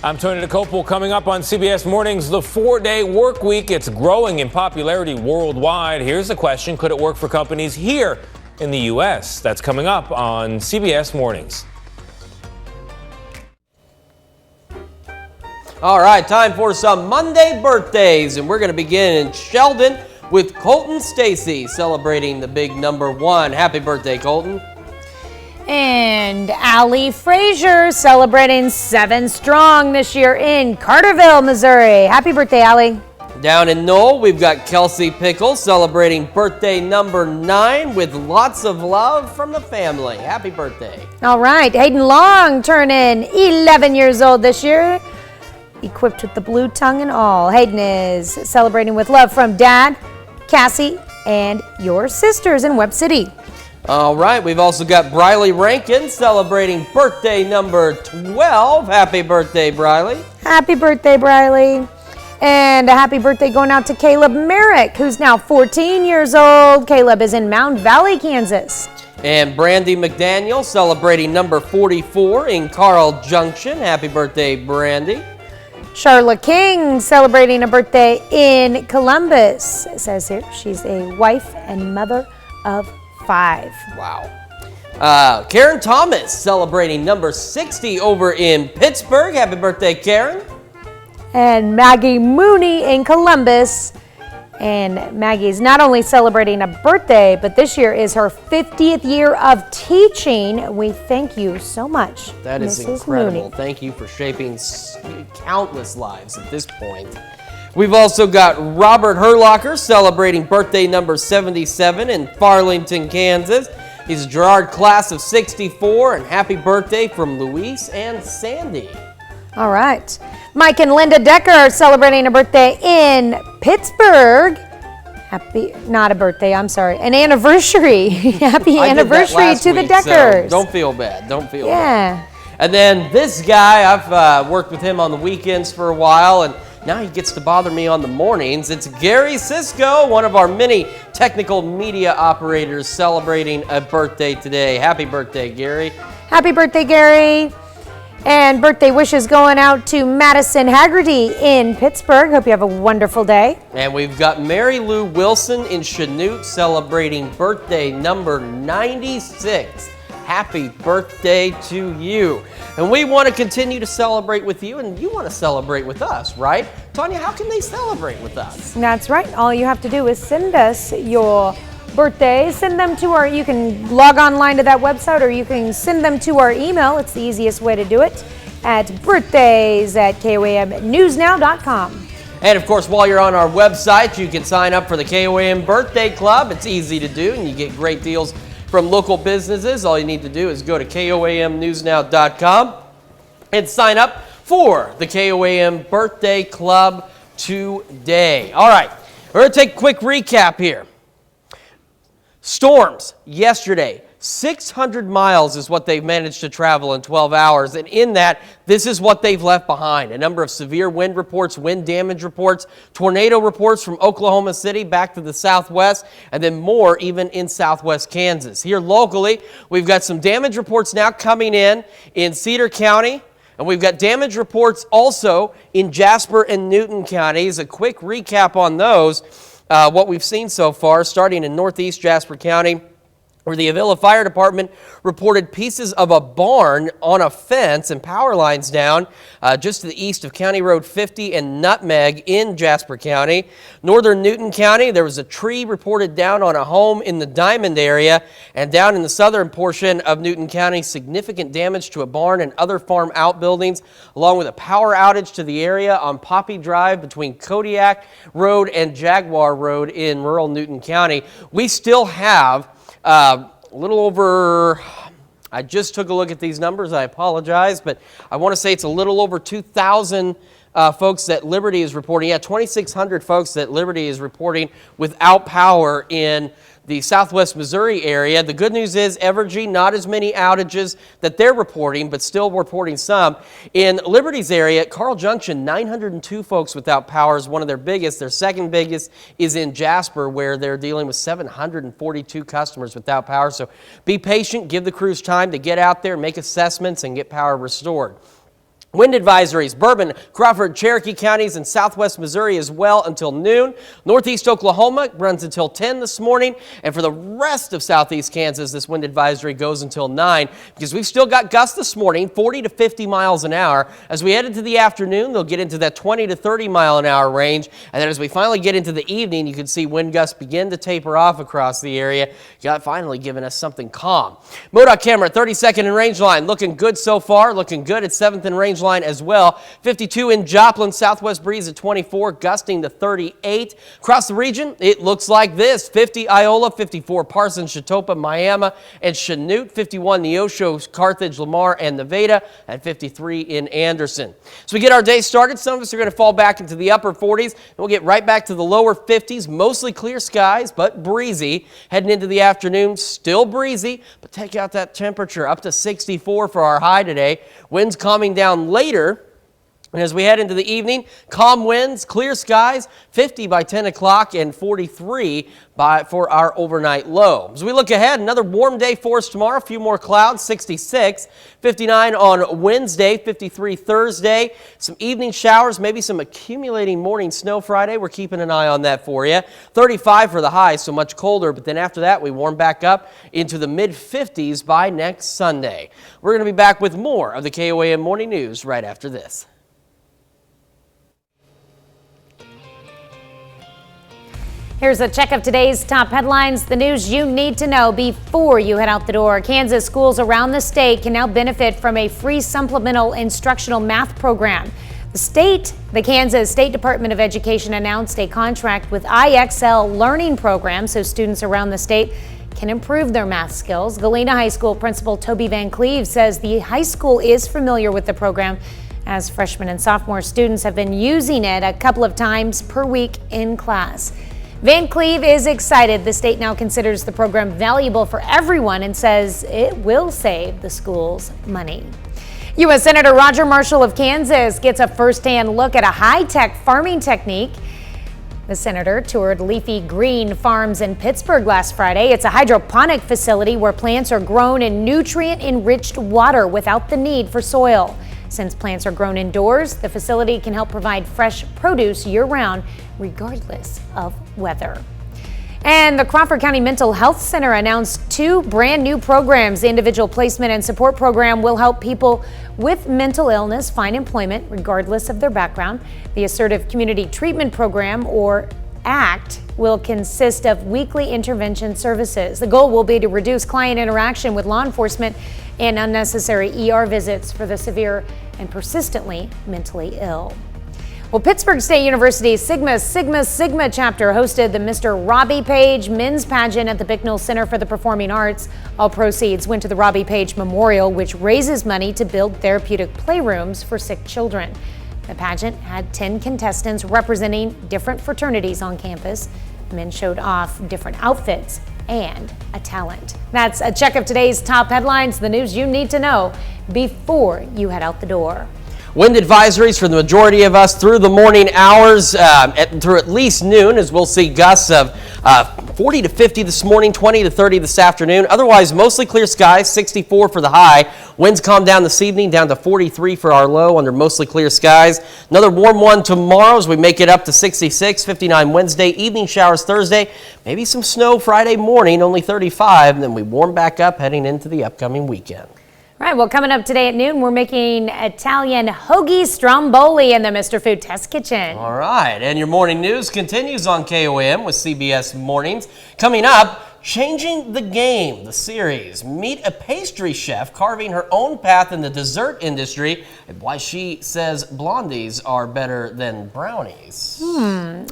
I'm Tony DeCopel. Coming up on CBS Mornings, the 4-day work week. It's growing in popularity worldwide. Here's the question: could it work for companies here in the U.S.? That's coming up on CBS Mornings. All right, time for some Monday birthdays, and we're going to begin in Sheldon with Colton Stacy celebrating the big number 1. Happy birthday, Colton. And Allie Frazier celebrating 7 strong this year in Carterville, Missouri. Happy birthday, Allie. Down in Knoll, we've got Kelsey Pickle celebrating birthday number 9 with lots of love from the family. Happy birthday. All right, Hayden Long turning 11 years old this year, equipped with the blue tongue and all. Hayden is celebrating with love from Dad, Cassie, and your sisters in Webb City. All right, we've also got Briley Rankin celebrating birthday number 12. Happy birthday, Briley. Happy birthday, Briley. And a happy birthday going out to Caleb Merrick, who's now 14 years old. Caleb is in Mound Valley, Kansas. And Brandy McDaniel celebrating number 44 in Carl Junction. Happy birthday, Brandy. Charla King celebrating a birthday in Columbus. It says here she's a wife and mother of 5. Wow. Karen Thomas celebrating number 60 over in Pittsburgh. Happy birthday, Karen. And Maggie Mooney in Columbus. And Maggie's not only celebrating a birthday, but this year is her 50th year of teaching. We thank you so much, That is Mrs. incredible. Mooney. Thank you for shaping countless lives at this point. We've also got Robert Herlocker celebrating birthday number 77 in Farlington, Kansas. He's a Girard class of 64, and happy birthday from Luis and Sandy. All right. Mike and Linda Decker are celebrating a birthday in Pittsburgh. Not a birthday, I'm sorry, an anniversary. Happy anniversary to the Deckers. So don't feel bad. Don't feel Yeah. bad. And then this guy, I've worked with him on the weekends for a while, and now he gets to bother me on the mornings. It's Gary Cisco, one of our many technical media operators, celebrating a birthday today. Happy birthday, Gary. Happy birthday, Gary. And birthday wishes going out to Madison Haggerty in Pittsburgh. Hope you have a wonderful day. And we've got Mary Lou Wilson in Chanute celebrating birthday number 96. Happy birthday to you. And we want to continue to celebrate with you, and you want to celebrate with us, right? Tanya, how can they celebrate with us? That's right. All you have to do is send us your birthdays. Send them to our, you can log online to that website, or you can send them to our email. It's the easiest way to do it at birthdays@KOAMnewsnow.com. And of course, while you're on our website, you can sign up for the KOAM Birthday Club. It's easy to do, and you get great deals from local businesses. All you need to do is go to KOAMnewsnow.com and sign up for the KOAM Birthday Club today. All right, we're going to take a quick recap here. Storms yesterday. 600 miles is what they've managed to travel in 12 hours. And in that, this is what they've left behind. A number of severe wind reports, wind damage reports, tornado reports from Oklahoma City back to the southwest, and then more even in southwest Kansas. Here locally, we've got some damage reports now coming in Cedar County. And we've got damage reports also in Jasper and Newton counties. A quick recap on those, what we've seen so far, starting in northeast Jasper County, where the Avila Fire Department reported pieces of a barn on a fence and power lines down just to the east of County Road 50 and Nutmeg in Jasper County. Northern Newton County, there was a tree reported down on a home in the Diamond area, and down in the southern portion of Newton County, significant damage to a barn and other farm outbuildings, along with a power outage to the area on Poppy Drive between Kodiak Road and Jaguar Road in rural Newton County. We still have a little over, I just took a look at these numbers, I apologize, but I want to say it's a little over 2,000 folks that Liberty is reporting. Yeah, 2,600 folks that Liberty is reporting without power in the southwest Missouri area. The good news is Evergy, not as many outages that they're reporting, but still reporting some. In Liberty's area, at Carl Junction, 902 folks without power is one of their biggest. Their second biggest is in Jasper, where they're dealing with 742 customers without power. So be patient, give the crews time to get out there, make assessments, and get power restored. Wind advisories, Bourbon, Crawford, Cherokee counties, and southwest Missouri as well until noon. Northeast Oklahoma runs until 10 this morning. And for the rest of southeast Kansas, this wind advisory goes until 9 because we've still got gusts this morning, 40 to 50 miles an hour. As we head into the afternoon, they'll get into that 20 to 30 mile an hour range. And then as we finally get into the evening, you can see wind gusts begin to taper off across the area. Got finally giving us something calm. MoDOT camera, 32nd and range line, looking good so far, looking good at 7th and range line as well. 52 in Joplin, southwest breeze at 24, gusting to 38. Across the region, it looks like this. 50 Iola, 54 Parsons, Chatopa, Miami, and Chanute. 51 Neosho, Carthage, Lamar, and Nevada, and 53 in Anderson. So we get our day started. Some of us are going to fall back into the upper 40s, and we'll get right back to the lower 50s. Mostly clear skies, but breezy. Heading into the afternoon, still breezy, but take out that temperature up to 64 for our high today. Winds calming down later. And as we head into the evening, calm winds, clear skies, 50 by 10 o'clock and 43 for our overnight low. As we look ahead, another warm day for us tomorrow. A few more clouds, 66, 59 on Wednesday, 53 Thursday. Some evening showers, maybe some accumulating morning snow Friday. We're keeping an eye on that for you. 35 for the high, so much colder. But then after that, we warm back up into the mid-50s by next Sunday. We're going to be back with more of the KOAM Morning News right after this. Here's a check of today's top headlines, the news you need to know before you head out the door. Kansas schools around the state can now benefit from a free supplemental instructional math program. The Kansas State Department of Education announced a contract with IXL Learning Program so students around the state can improve their math skills. Galena High School Principal Toby Van Cleve says the high school is familiar with the program, as freshmen and sophomore students have been using it a couple of times per week in class. Van Cleve is excited. The state now considers the program valuable for everyone and says it will save the schools money. U.S. Senator Roger Marshall of Kansas gets a first-hand look at a high-tech farming technique. The senator toured Leafy Green Farms in Pittsburgh last Friday. It's a hydroponic facility where plants are grown in nutrient-enriched water without the need for soil. Since plants are grown indoors, the facility can help provide fresh produce year-round, regardless of weather. And the Crawford County Mental Health Center announced 2 brand new programs. The Individual Placement and Support Program will help people with mental illness find employment, regardless of their background. The Assertive Community Treatment Program, or ACT, will consist of weekly intervention services. The goal will be to reduce client interaction with law enforcement and unnecessary ER visits for the severe and persistently mentally ill. Well, Pittsburgh State University's Sigma chapter hosted the Mr. Robbie Page Men's Pageant at the Bicknell Center for the Performing Arts. All proceeds went to the Robbie Page Memorial, which raises money to build therapeutic playrooms for sick children. The pageant had 10 contestants representing different fraternities on campus. Men showed off different outfits and a talent. That's a check of today's top headlines, the news you need to know before you head out the door. Wind advisories for the majority of us through the morning hours, through at least noon, as we'll see gusts of 40 to 50 this morning, 20 to 30 this afternoon. Otherwise, mostly clear skies, 64 for the high. Winds calm down this evening, down to 43 for our low under mostly clear skies. Another warm one tomorrow as we make it up to 66, 59 Wednesday, evening showers Thursday, maybe some snow Friday morning, only 35, and then we warm back up heading into the upcoming weekend. All right, well, coming up today at noon, we're making Italian hoagie stromboli in the Mr. Food Test Kitchen. All right, and your morning news continues on KOAM with CBS Mornings. Coming up, Changing the Game, the series. Meet a pastry chef carving her own path in the dessert industry and why she says blondies are better than brownies.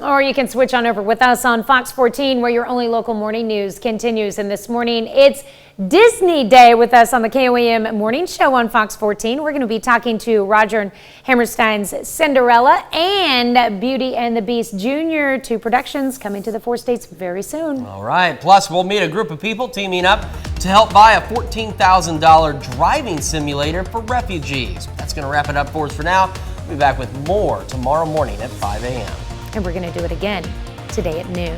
Or you can switch on over with us on Fox 14, where your only local morning news continues. And this morning, it's Disney Day with us on the KOAM Morning Show on Fox 14. We're going to be talking to Roger Hammerstein's Cinderella and Beauty and the Beast Jr. 2 productions coming to the 4 states very soon. All right, plus we'll meet a group of people teaming up to help buy a $14,000 driving simulator for refugees. That's going to wrap it up for us for now. We'll be back with more tomorrow morning at 5 a.m. And we're going to do it again today at noon.